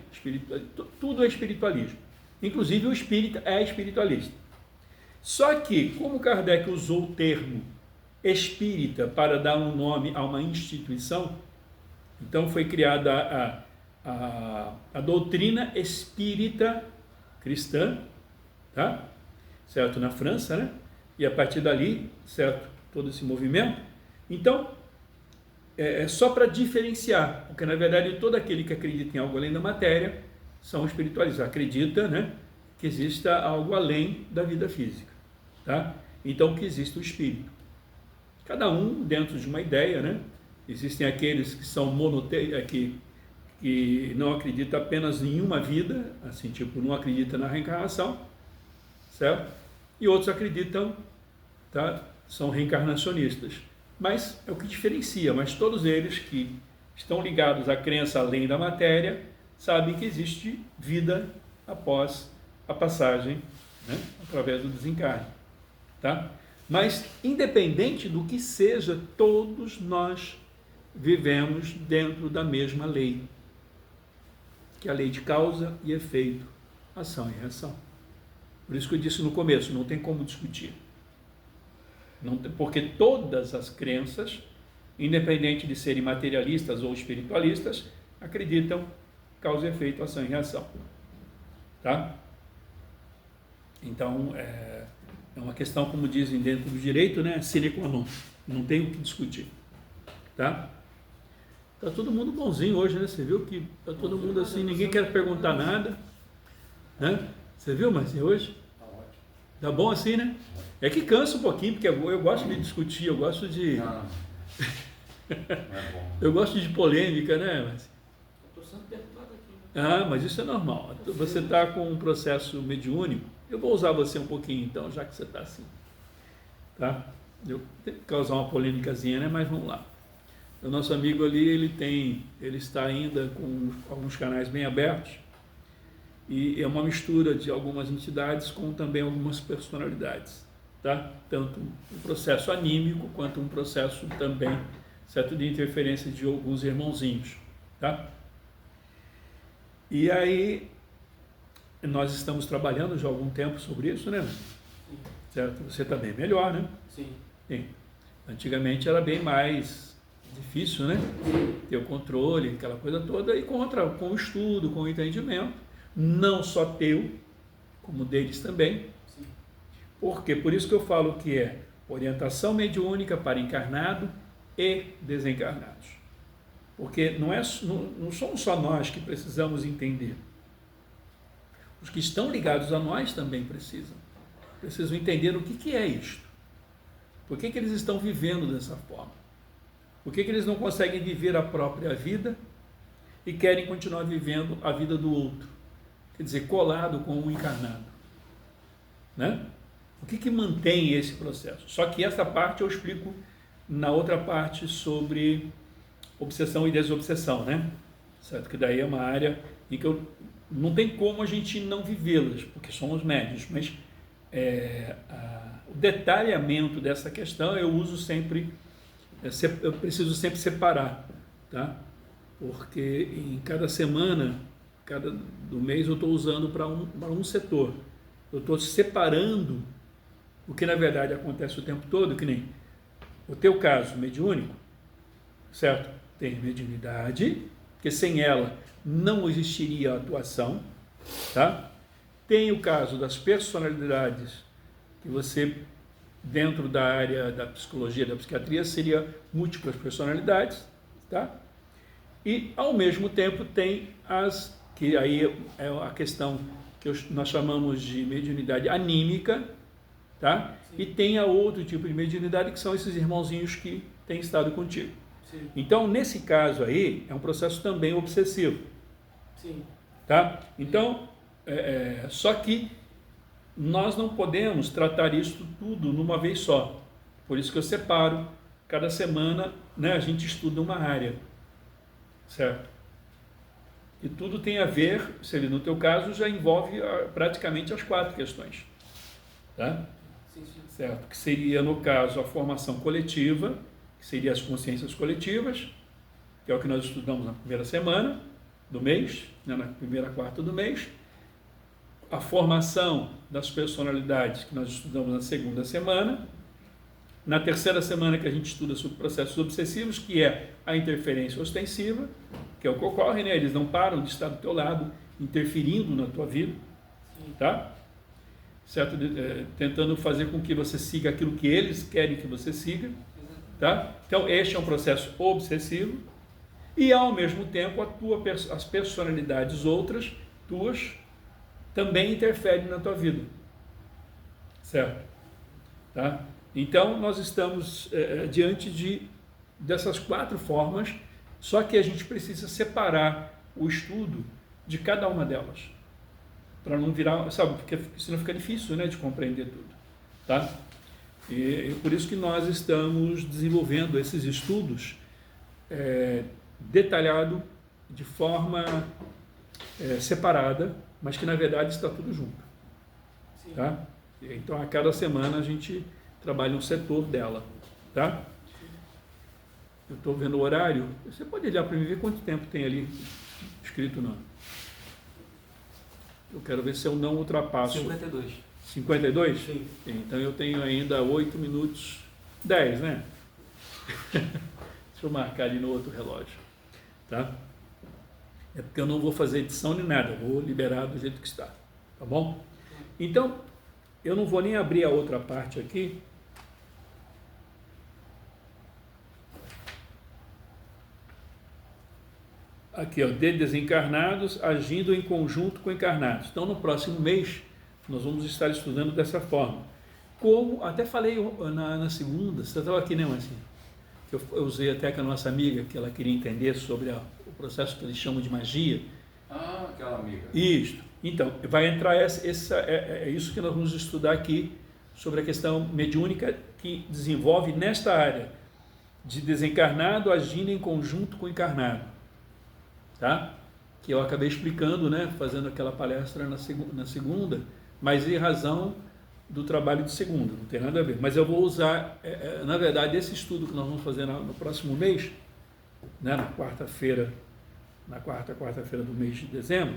A: Tudo é espiritualismo. Inclusive o espírita é espiritualista. Só que, como Kardec usou o termo espírita para dar um nome a uma instituição, então foi criada a doutrina espírita cristã, tá? Certo? Na França, né? E a partir dali, certo? Todo esse movimento. Então, é só para diferenciar, porque na verdade todo aquele que acredita em algo além da matéria são espiritualistas, acredita, né, que exista algo além da vida física, tá? Então que existe o espírito. Cada um dentro de uma ideia, né? Existem aqueles que são que não acreditam apenas em uma vida, assim, tipo, não acredita na reencarnação, certo? E outros acreditam, tá? São reencarnacionistas. Mas é o que diferencia, mas todos eles que estão ligados à crença além da matéria, sabem que existe vida após a passagem, né, através do desencarne, tá? Mas, independente do que seja, todos nós vivemos dentro da mesma lei, que é a lei de causa e efeito, ação e reação. Por isso que eu disse no começo, não tem como discutir. Não tem, porque todas as crenças, independente de serem materialistas ou espiritualistas, acreditam causa e efeito, ação e reação, tá? Então, é uma questão, como dizem dentro do direito, né, sine qua non, não tem o que discutir, tá? Tá todo mundo bonzinho hoje, né? Você viu que tá todo mundo assim, ninguém quer perguntar nada, né? Você viu, Marcinho, hoje?
B: Tá ótimo.
A: Tá bom assim, né? É que cansa um pouquinho, porque eu gosto de discutir, eu gosto de...
B: Não é bom.
A: Eu gosto de polêmica, né, Marcinho?
B: Eu tô sendo perguntado aqui.
A: Ah, mas isso é normal. Você está com um processo mediúnico. Eu vou usar você um pouquinho, então, já que você está assim. Tá? Eu tenho que causar uma polêmicazinha, né? Mas vamos lá. O nosso amigo ali, ele está ainda com alguns canais bem abertos. E é uma mistura de algumas entidades com também algumas personalidades. Tá? Tanto um processo anímico, quanto um processo também, certo, de interferência de alguns irmãozinhos. Tá? E aí, nós estamos trabalhando já há algum tempo sobre isso, né?
B: Sim.
A: Certo? Você está bem melhor, né?
B: Sim.
A: Sim. Antigamente era bem mais difícil, né? Ter o controle, aquela coisa toda, e com o estudo, com o entendimento, não só teu, como deles também.
B: Sim.
A: Por quê? Por isso que eu falo que é orientação mediúnica para encarnado e desencarnados. Porque não somos só nós que precisamos entender. Os que estão ligados a nós também precisam entender o que é isto. Por que eles estão vivendo dessa forma? Por que eles não conseguem viver a própria vida e querem continuar vivendo a vida do outro? Quer dizer, colado com o encarnado. Né? O que mantém esse processo? Só que essa parte eu explico na outra parte sobre obsessão e desobsessão, né? Certo? Que daí é uma área em que não tem como a gente não vivê-las, porque somos médios, mas o detalhamento dessa questão eu uso sempre, eu preciso sempre separar, tá? Porque em cada semana, do mês eu estou usando para um setor, eu estou separando o que na verdade acontece o tempo todo, que nem o teu caso mediúnico, certo? Tem mediunidade, porque sem ela não existiria atuação, tá? Tem o caso das personalidades, que você, dentro da área da psicologia, da psiquiatria, seria múltiplas personalidades, tá? E, ao mesmo tempo, tem as, que aí é a questão que nós chamamos de mediunidade anímica, tá? E tem a outro tipo de mediunidade, que são esses irmãozinhos que têm estado contigo.
B: Sim.
A: Então, nesse caso aí, é um processo também obsessivo.
B: Sim.
A: Tá? Então, só que nós não podemos tratar isso tudo numa vez só. Por isso que eu separo, cada semana, né, a gente estuda uma área, certo? E tudo tem a ver, no teu caso, já envolve praticamente as 4 questões, tá?
B: Sim, sim.
A: Certo? Que seria, no caso, a formação coletiva, que seria as consciências coletivas, que é o que nós estudamos na primeira semana do mês, né, na primeira quarta do mês. A formação das personalidades, que nós estudamos na segunda semana. Na terceira semana, que a gente estuda sobre processos obsessivos, que é a interferência ostensiva, que é o que ocorre, né? Eles não param de estar do teu lado, interferindo na tua vida, tá? Certo? Tentando fazer com que você siga aquilo que eles querem que você siga, tá? Então, este é um processo obsessivo. E, ao mesmo tempo, as personalidades outras, tuas, também interferem na tua vida, certo? Tá? Então, nós estamos diante dessas 4 formas, só que a gente precisa separar o estudo de cada uma delas, para não virar, sabe, porque senão fica difícil, né, de compreender tudo, tá? E por isso que nós estamos desenvolvendo esses estudos detalhado, de forma separada, mas que na verdade está tudo junto.
B: Sim.
A: Tá? Então, a cada semana a gente trabalha um setor dela. Tá? Eu estou vendo o horário. Você pode olhar para mim e ver quanto tempo tem ali escrito não. Eu quero ver se eu não ultrapasso.
B: 52.
A: 52?
B: Sim.
A: Então eu tenho ainda 8 minutos, 10, né? Deixa eu marcar ali no outro relógio. Tá? É porque eu não vou fazer edição nem nada, eu vou liberar do jeito que está. Tá bom? Então, eu não vou nem abrir a outra parte aqui. Aqui, ó, de desencarnados agindo em conjunto com encarnados. Então, no próximo mês, nós vamos estar estudando dessa forma. Como, até falei na segunda, você estava aqui, né, Marcinho? Eu usei até com a nossa amiga, que ela queria entender sobre o processo que eles chamam de magia.
D: Ah, aquela amiga.
A: Isso. Então, vai entrar isso que nós vamos estudar aqui, sobre a questão mediúnica que desenvolve nesta área, de desencarnado agindo em conjunto com o encarnado. Tá? Que eu acabei explicando, né, fazendo aquela palestra na segunda, mas em razão do trabalho de segunda, não tem nada a ver. Mas eu vou usar, na verdade, esse estudo que nós vamos fazer no próximo mês, né, na quarta-feira, na quarta-feira do mês de dezembro,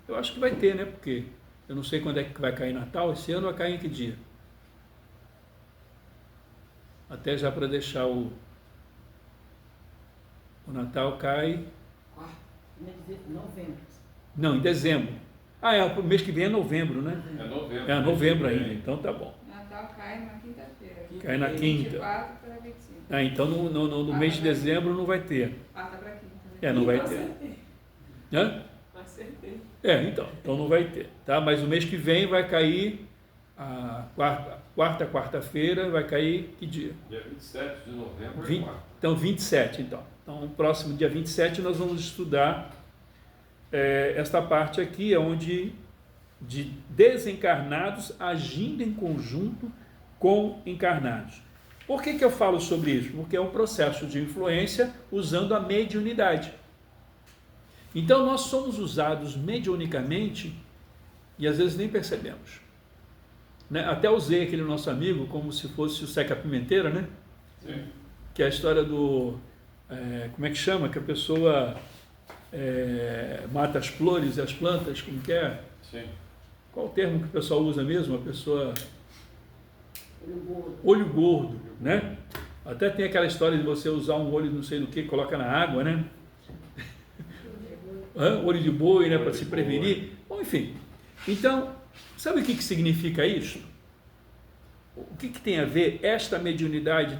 A: eu acho que vai ter, né, porque eu não sei quando é que vai cair Natal, esse ano vai cair em que dia? Até já para deixar o Natal cai...
C: Novembro.
A: Não, em dezembro. O mês que vem é novembro, né?
D: É novembro.
A: É novembro ainda, então tá bom.
C: Natal cai na quinta-feira.
A: Cai na quinta.
C: 24 para 25.
A: Então no mês de dezembro não vai ter.
C: Quarta para quinta. Né?
A: Não vai ter. Hã?
C: Acertei.
A: Então não vai ter. Tá? Mas o mês que vem vai cair a quarta-feira, vai cair que dia?
D: Dia 27 de novembro.
A: Então 27, então. Então, no próximo dia 27 nós vamos estudar esta parte aqui, onde de desencarnados agindo em conjunto com encarnados. Por que eu falo sobre isso? Porque é um processo de influência usando a mediunidade. Então, nós somos usados mediunicamente e às vezes nem percebemos. Né? Até usei aquele nosso amigo como se fosse o Seca Pimenteira, né?
D: Sim.
A: Que é a história do... como é que chama? Que a pessoa mata as flores e as plantas, como que é?
D: Sim.
A: Qual o termo que o pessoal usa mesmo? A pessoa...
C: Olho gordo.
A: Olho gordo, né? Até tem aquela história de você usar um olho não sei do que, coloca na água, né? olho de boi, né, para se prevenir. Bom, enfim. Então, sabe o que significa isso? O que tem a ver esta mediunidade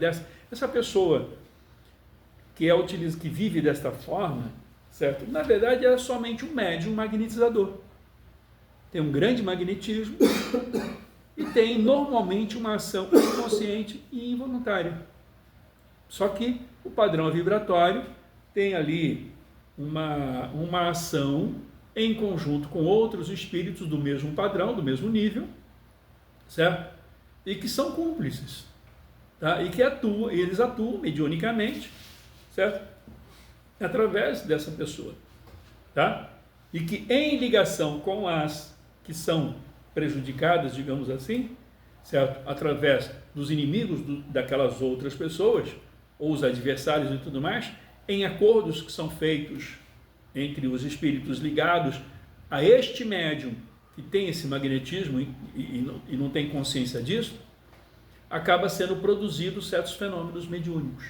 A: essa pessoa que que vive desta forma, certo? Na verdade, é somente um médium magnetizador. Tem um grande magnetismo e tem normalmente uma ação inconsciente e involuntária. Só que o padrão vibratório tem ali uma ação em conjunto com outros espíritos do mesmo padrão, do mesmo nível, certo? E que são cúmplices, tá? E que eles atuam mediunicamente, certo? Através dessa pessoa, tá? E que em ligação com as que são prejudicadas, digamos assim, certo? Através dos inimigos daquelas outras pessoas, ou os adversários e tudo mais, em acordos que são feitos entre os espíritos ligados a este médium que tem esse magnetismo e não tem consciência disso, acaba sendo produzido certos fenômenos mediúnicos,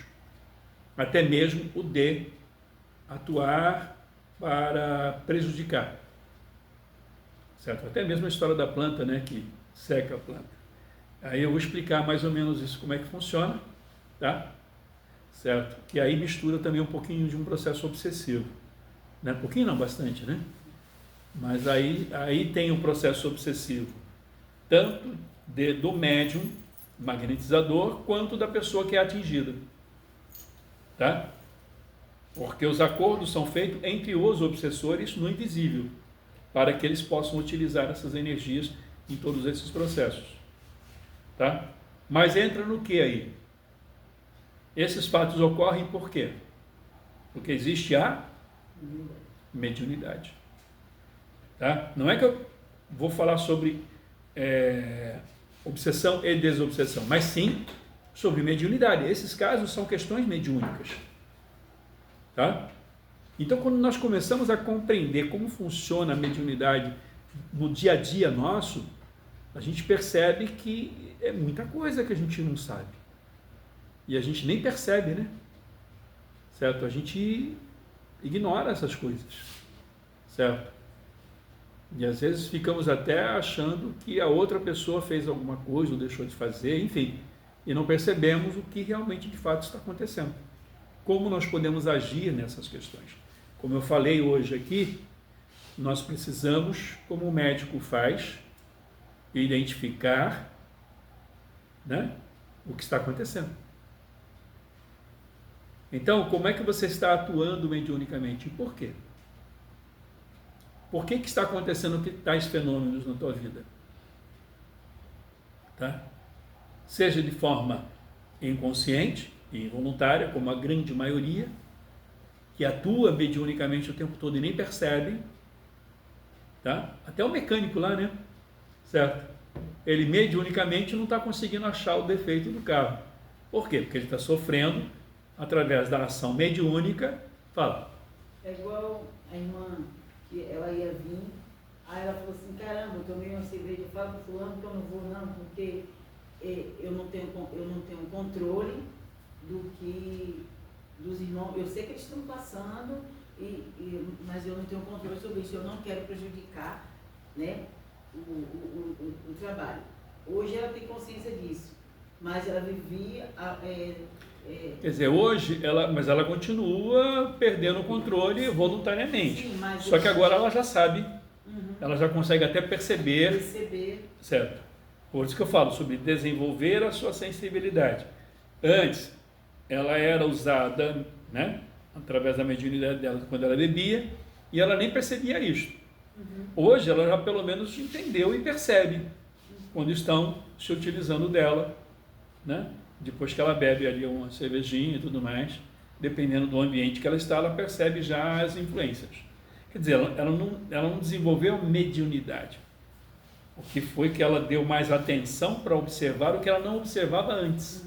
A: até mesmo o de atuar para prejudicar, certo? Até mesmo a história da planta, né, que seca a planta. Aí eu vou explicar mais ou menos isso, como é que funciona, tá? Certo? E aí mistura também um pouquinho de um processo obsessivo, né? Um pouquinho não, bastante, né? Mas aí tem um processo obsessivo, tanto do médium magnetizador, quanto da pessoa que é atingida, tá? Porque os acordos são feitos entre os obsessores no invisível, para que eles possam utilizar essas energias em todos esses processos, tá? Mas entra no que aí? Esses fatos ocorrem por quê? Porque existe a mediunidade, tá? Não é que eu vou falar sobre obsessão e desobsessão, mas sim sobre mediunidade. Esses casos são questões mediúnicas, tá? Então, quando nós começamos a compreender como funciona a mediunidade no dia a dia nosso, a gente percebe que é muita coisa que a gente não sabe. E a gente nem percebe, né? Certo? A gente ignora essas coisas, certo? E às vezes ficamos até achando que a outra pessoa fez alguma coisa ou deixou de fazer, enfim, e não percebemos o que realmente de fato está acontecendo. Como nós podemos agir nessas questões? Como eu falei hoje aqui, nós precisamos, como o médico faz, identificar, né, o que está acontecendo. Então, como é que você está atuando mediunicamente? E por quê? Por que está acontecendo tais fenômenos na tua vida? Tá? Seja de forma inconsciente e involuntária, como a grande maioria, que atua mediunicamente o tempo todo e nem percebe, tá? Até o mecânico lá, né? Certo? Ele mediunicamente não está conseguindo achar o defeito do carro. Por quê? Porque ele está sofrendo através da ação mediúnica. Fala.
C: É igual a irmã, que ela ia vir, aí ela falou assim, caramba, eu tomei uma cerveja, fala pro fulano que eu não vou não, porque eu não tenho controle dos irmãos, eu sei que eles estão passando, mas eu não tenho controle sobre isso, eu não quero prejudicar, né, o trabalho. Hoje ela tem consciência disso, mas ela vivia...
A: Quer dizer, hoje, mas ela continua perdendo o controle voluntariamente.
C: Sim, mas
A: só que agora ela já sabe, ela já consegue até perceber, certo? Por isso que eu falo sobre desenvolver a sua sensibilidade. Antes, ela era usada, né, através da mediunidade dela quando ela bebia, e ela nem percebia isso. Hoje, ela já pelo menos entendeu e percebe quando estão se utilizando dela, né? Depois que ela bebe ali uma cervejinha e tudo mais, dependendo do ambiente que ela está, ela percebe já as influências. Quer dizer, ela não desenvolveu mediunidade. O que foi que ela deu mais atenção para observar o que ela não observava antes.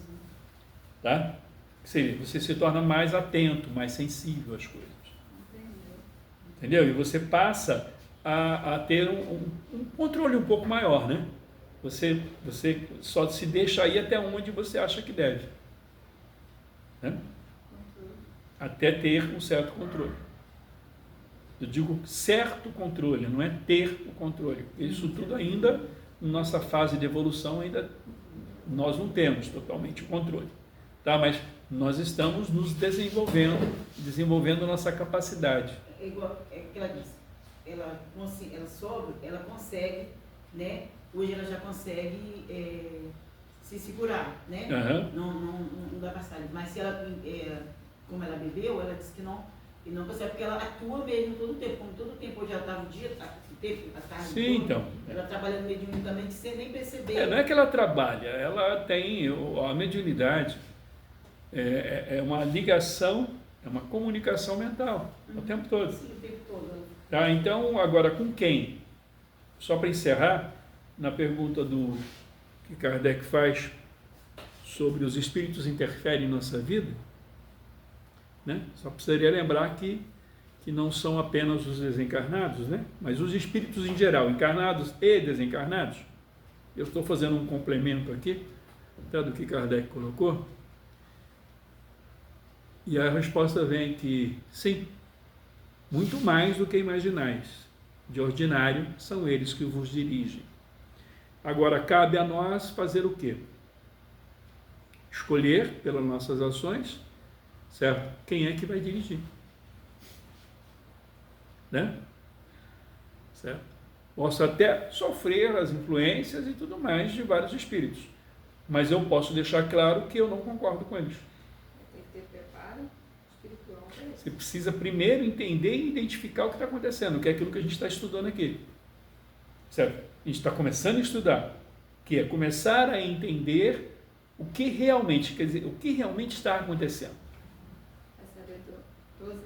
A: Tá? Você se torna mais atento, mais sensível às coisas. Entendeu? E você passa a ter um controle um pouco maior, né? Você só se deixa ir até onde você acha que deve, né? Até ter um certo controle. Eu digo certo controle, não é ter o controle. Isso tudo ainda, nossa fase de evolução, ainda nós não temos totalmente o controle. Tá? Mas nós estamos nos desenvolvendo nossa capacidade.
C: É igual é que ela disse, ela sobe, ela consegue, né? Hoje ela já consegue se segurar, né?
A: Aham.
C: Não dá passagem. Mas se ela, como ela bebeu, ela disse que não consegue, porque ela atua mesmo todo o tempo. Como todo o tempo hoje ela estava o dia, a tarde
A: Sim,
C: toda,
A: então.
C: ela trabalhando mediunicamente sem nem perceber.
A: Não é que ela trabalha, ela tem a mediunidade, é uma ligação, é uma comunicação mental o tempo todo.
C: Sim, o tempo todo.
A: Tá? Então, agora com quem? Só para encerrar, na pergunta que Kardec faz sobre os espíritos interferem em nossa vida, né? Só precisaria lembrar que não são apenas os desencarnados, né? Mas os espíritos em geral, encarnados e desencarnados. Eu estou fazendo um complemento aqui, até do que Kardec colocou, e a resposta vem que sim, muito mais do que imaginais. De ordinário, são eles que vos dirigem. Agora, cabe a nós fazer o quê? Escolher, pelas nossas ações, certo? Quem é que vai dirigir? Né? Certo? Posso até sofrer as influências e tudo mais de vários espíritos, mas eu posso deixar claro que eu não concordo com eles.
E: Tem que ter preparo espiritual para isso.
A: Você precisa primeiro entender e identificar o que está acontecendo, que é aquilo que a gente está estudando aqui. Certo? A gente está começando a estudar, que é começar a entender o que realmente, quer dizer, o que realmente está acontecendo.
E: É saber dosar.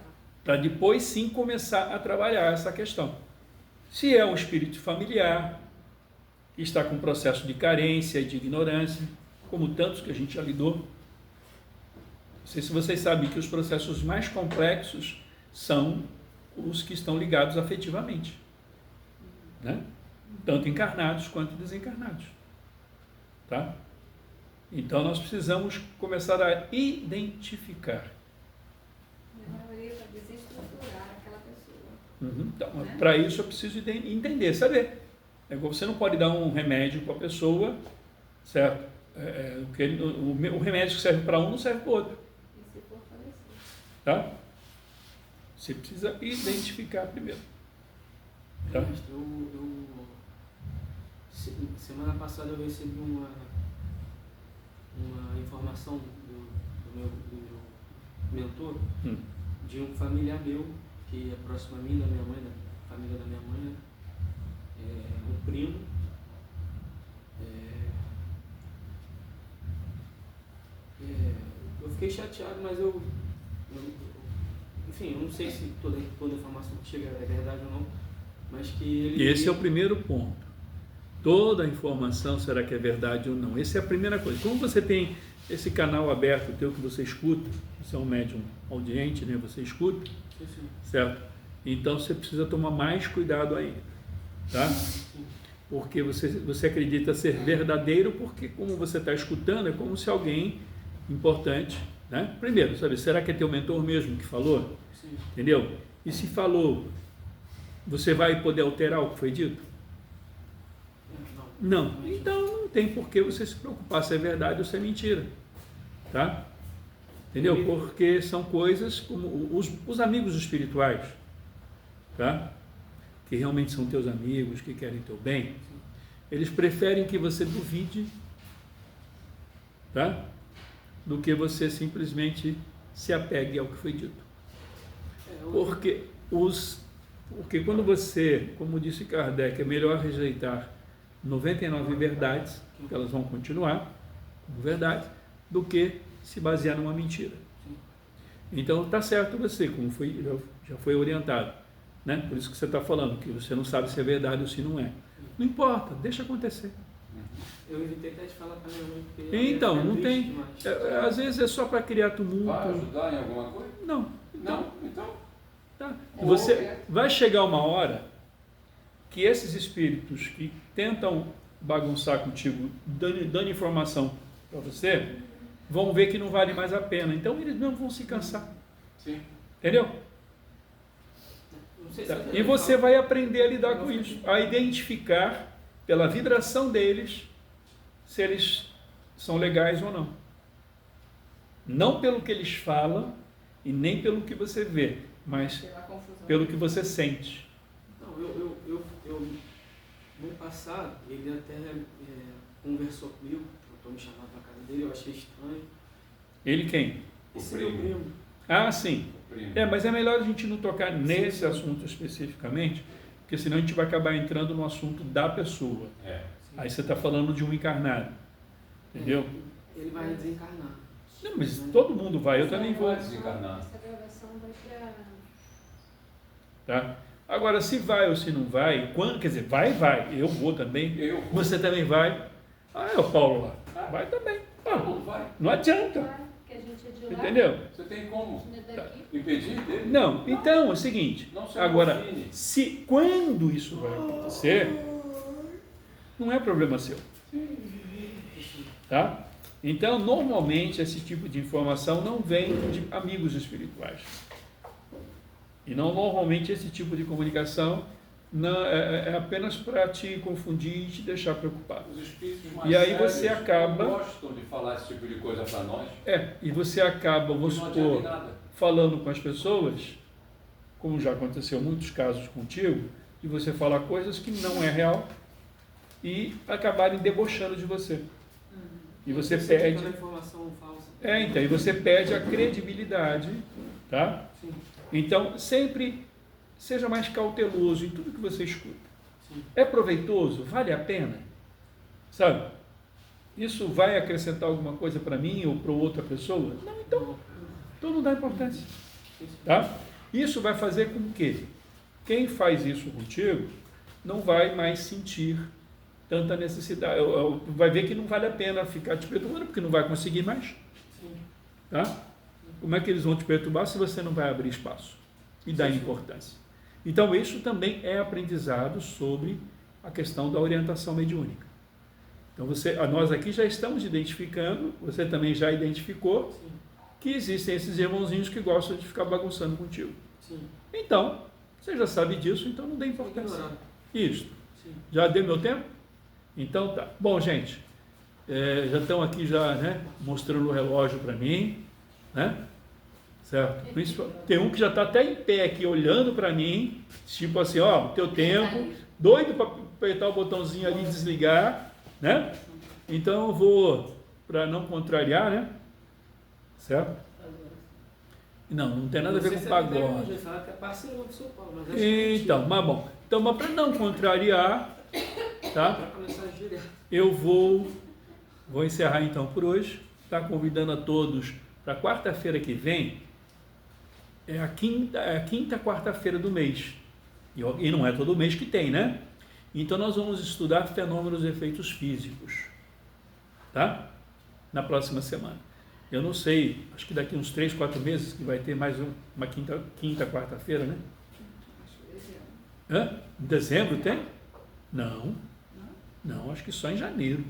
A: Para depois sim começar a trabalhar essa questão. Se é um espírito familiar, que está com processo de carência e de ignorância, como tantos que a gente já lidou. Não sei se vocês sabem que os processos mais complexos são os que estão ligados afetivamente, né? Tanto encarnados quanto desencarnados. Tá? Então nós precisamos começar a identificar.
E: A maioria para desestruturar aquela pessoa.
A: Então,
E: Né?
A: para isso eu preciso entender, saber. Você não pode dar um remédio para a pessoa, certo? O remédio que serve para um não serve para o outro.
E: E se fortalecer.
A: Tá? Você precisa identificar primeiro. Tá?
B: Mestre, semana passada eu recebi uma informação do meu mentor, de um familiar meu, que é próximo a mim, da minha mãe, da família da minha mãe, um primo. Eu fiquei chateado, mas enfim, eu não sei se toda informação que chega é verdade ou não, mas que ele...
A: E esse é o primeiro ponto. Toda a informação, será que é verdade ou não? Essa é a primeira coisa. Como você tem esse canal aberto, teu que você escuta, você é um médium audiente, né? Você escuta,
B: Sim.
A: certo? Então você precisa tomar mais cuidado ainda, tá? Porque você acredita ser verdadeiro, porque como você está escutando, é como se alguém importante, né? Primeiro, sabe, será que é teu mentor mesmo que falou?
B: Sim.
A: Entendeu? E se falou, você vai poder alterar o que foi dito? Não. Então não tem por que você se preocupar se é verdade ou se é mentira. Tá? Entendeu? Porque são coisas como os amigos espirituais, tá? Que realmente são teus amigos, que querem teu bem, eles preferem que você duvide, tá? Do que você simplesmente se apegue ao que foi dito. Porque quando você, como disse Kardec, é melhor rejeitar 99 verdades, que elas vão continuar como verdades, do que se basear numa mentira. Então está certo você, como já foi orientado, né? Por isso que você está falando, que você não sabe se é verdade ou se não é. Não importa, deixa acontecer.
B: Eu evitei até de falar para minha mãe, porque
A: Então, não
B: triste
A: tem.
B: demais.
A: Às vezes é só para criar tumulto.
D: Vai ajudar em alguma coisa?
A: Não.
D: Não? Então.
A: Tá.
D: Ou
A: Você vai chegar uma hora que esses espíritos que tentam bagunçar contigo, dando informação para você, vão ver que não vale mais a pena. Então eles mesmo vão se cansar.
D: Sim.
A: Entendeu?
B: Não sei
A: Tá?
B: se
A: E você vai aprender a lidar com isso, a identificar pela vibração deles se eles são legais ou não. Não pelo que eles falam e nem pelo que você vê, mas
E: Pela confusão.
A: pelo que você sente.
B: Não, eu no passado, ele até conversou comigo, eu estou me chamando para casa dele, eu achei estranho.
A: Ele quem?
B: Esse
D: O
B: meu
D: primo.
B: primo.
A: Ah, sim.
D: Primo.
A: Mas é melhor a gente não tocar nesse assunto especificamente, porque senão a gente vai acabar entrando no assunto da pessoa.
D: É.
A: Aí você está falando de um encarnado, entendeu?
B: Ele vai desencarnar.
A: Não, mas todo mundo vai, eu também vou.
D: Vai desencarnar.
E: Essa gravação vai para...
A: Tá? Agora, se vai ou se não vai, quando, quer dizer, vai, eu vou também,
D: Eu vou.
A: você também vai. Ah, é o Paulo lá, vai também.
D: Todo
A: Ah,
D: mundo vai.
A: não adianta,
E: Claro, que a gente é de lá.
A: entendeu?
D: Você tem como
E: Não é daqui.
D: impedir dele?
A: Não, então é o seguinte,
D: Não se
A: agora,
D: confine.
A: quando isso vai acontecer, não é problema seu, tá? Então, normalmente, esse tipo de informação não vem de amigos espirituais. E não, normalmente, esse tipo de comunicação é apenas para te confundir e te deixar preocupado.
D: Os espíritos mais
A: E aí
D: sérios
A: você acaba-
D: não gostam de falar esse tipo de coisa para nós.
A: E você acaba, vamos
D: Não adianta em
A: supor,
D: nada.
A: falando com as pessoas, como já aconteceu em muitos casos contigo, de você falar coisas que não é real e acabarem debochando de você. E você perde...
B: Aquela informação falsa.
A: Então, e você perde a credibilidade, tá?
B: Sim,
A: Então, sempre seja mais cauteloso em tudo que você escuta.
B: sim.
A: É proveitoso? Vale a pena? Sabe? Isso vai acrescentar alguma coisa para mim ou para outra pessoa? Não, então não dá importância, tá? Isso vai fazer com que quem faz isso contigo não vai mais sentir tanta necessidade, vai ver que não vale a pena ficar te perturbando, porque não vai conseguir mais,
B: Sim.
A: tá? Como é que eles vão te perturbar se você não vai abrir espaço e dar importância? Então, isso também é aprendizado sobre a questão da orientação mediúnica. Então, nós aqui já estamos identificando, você também já identificou,
B: Sim.
A: que existem esses irmãozinhos que gostam de ficar bagunçando contigo.
B: Sim.
A: Então, você já sabe disso, então não dê importância.
B: Ignorar.
A: Isso.
B: Sim.
A: Já deu meu tempo? Então tá. Bom, gente, já estão aqui já, né, mostrando o relógio para mim, né? Certo? Tem um que já está até em pé aqui, olhando para mim, tipo assim, ó, teu tempo, doido para apertar o botãozinho ali e desligar, né? Então eu vou, para não contrariar, né? Certo? Não tem nada a ver com pagode.
B: Ele fala que é parceirão do seu Paulo, mas acho que é
A: Então, mas bom. Então, mas para não contrariar, tá?
B: para começar direto.
A: Eu vou encerrar então por hoje, tá? Convidando a todos para quarta-feira que vem, é a quinta quarta-feira do mês, e não é todo mês que tem, né? Então nós vamos estudar fenômenos e efeitos físicos, tá? Na próxima semana. Eu não sei, acho que daqui uns 3, 4 meses que vai ter mais uma quinta quarta-feira, né? Em dezembro tem? Não, acho que só em janeiro.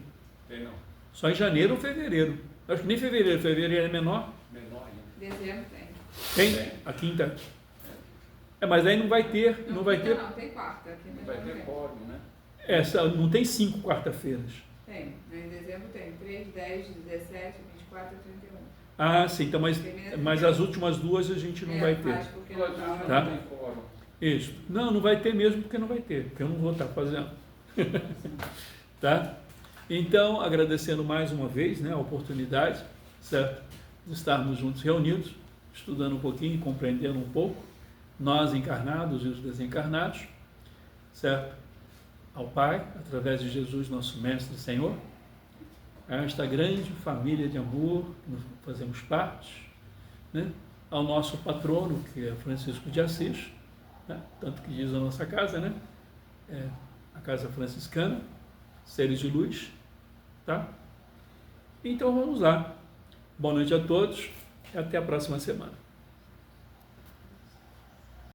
D: Tem não.
A: Só em janeiro ou fevereiro. Acho que nem fevereiro é menor.
D: Menor ainda.
E: Dezembro tem.
A: Tem? A quinta. Mas aí não vai ter. Não vai ter.
E: Não, tem quarta. Aqui
D: Não vai ter quórum, né?
A: Não tem 5 quarta-feiras.
E: Tem. Em dezembro tem 3, 10, 17, 24 e 31.
A: Ah, sim. Então, mas as últimas duas a gente não vai ter.
E: Porque
D: Duas
E: não
D: vezes
A: Tá.
D: não tem quórum.
A: Isso. Não vai ter mesmo porque não vai ter. Porque eu não vou estar fazendo. Tá? Então, agradecendo mais uma vez, né, a oportunidade, certo? De estarmos juntos reunidos, estudando um pouquinho, compreendendo um pouco, nós encarnados e os desencarnados, certo? Ao Pai, através de Jesus, nosso Mestre e Senhor, a esta grande família de amor que nós fazemos parte, né? Ao nosso patrono, que é Francisco de Assis, né? Tanto que diz a nossa casa, né? A Casa Franciscana, Seres de Luz, tá? Então vamos lá. Boa noite a todos e até a próxima semana.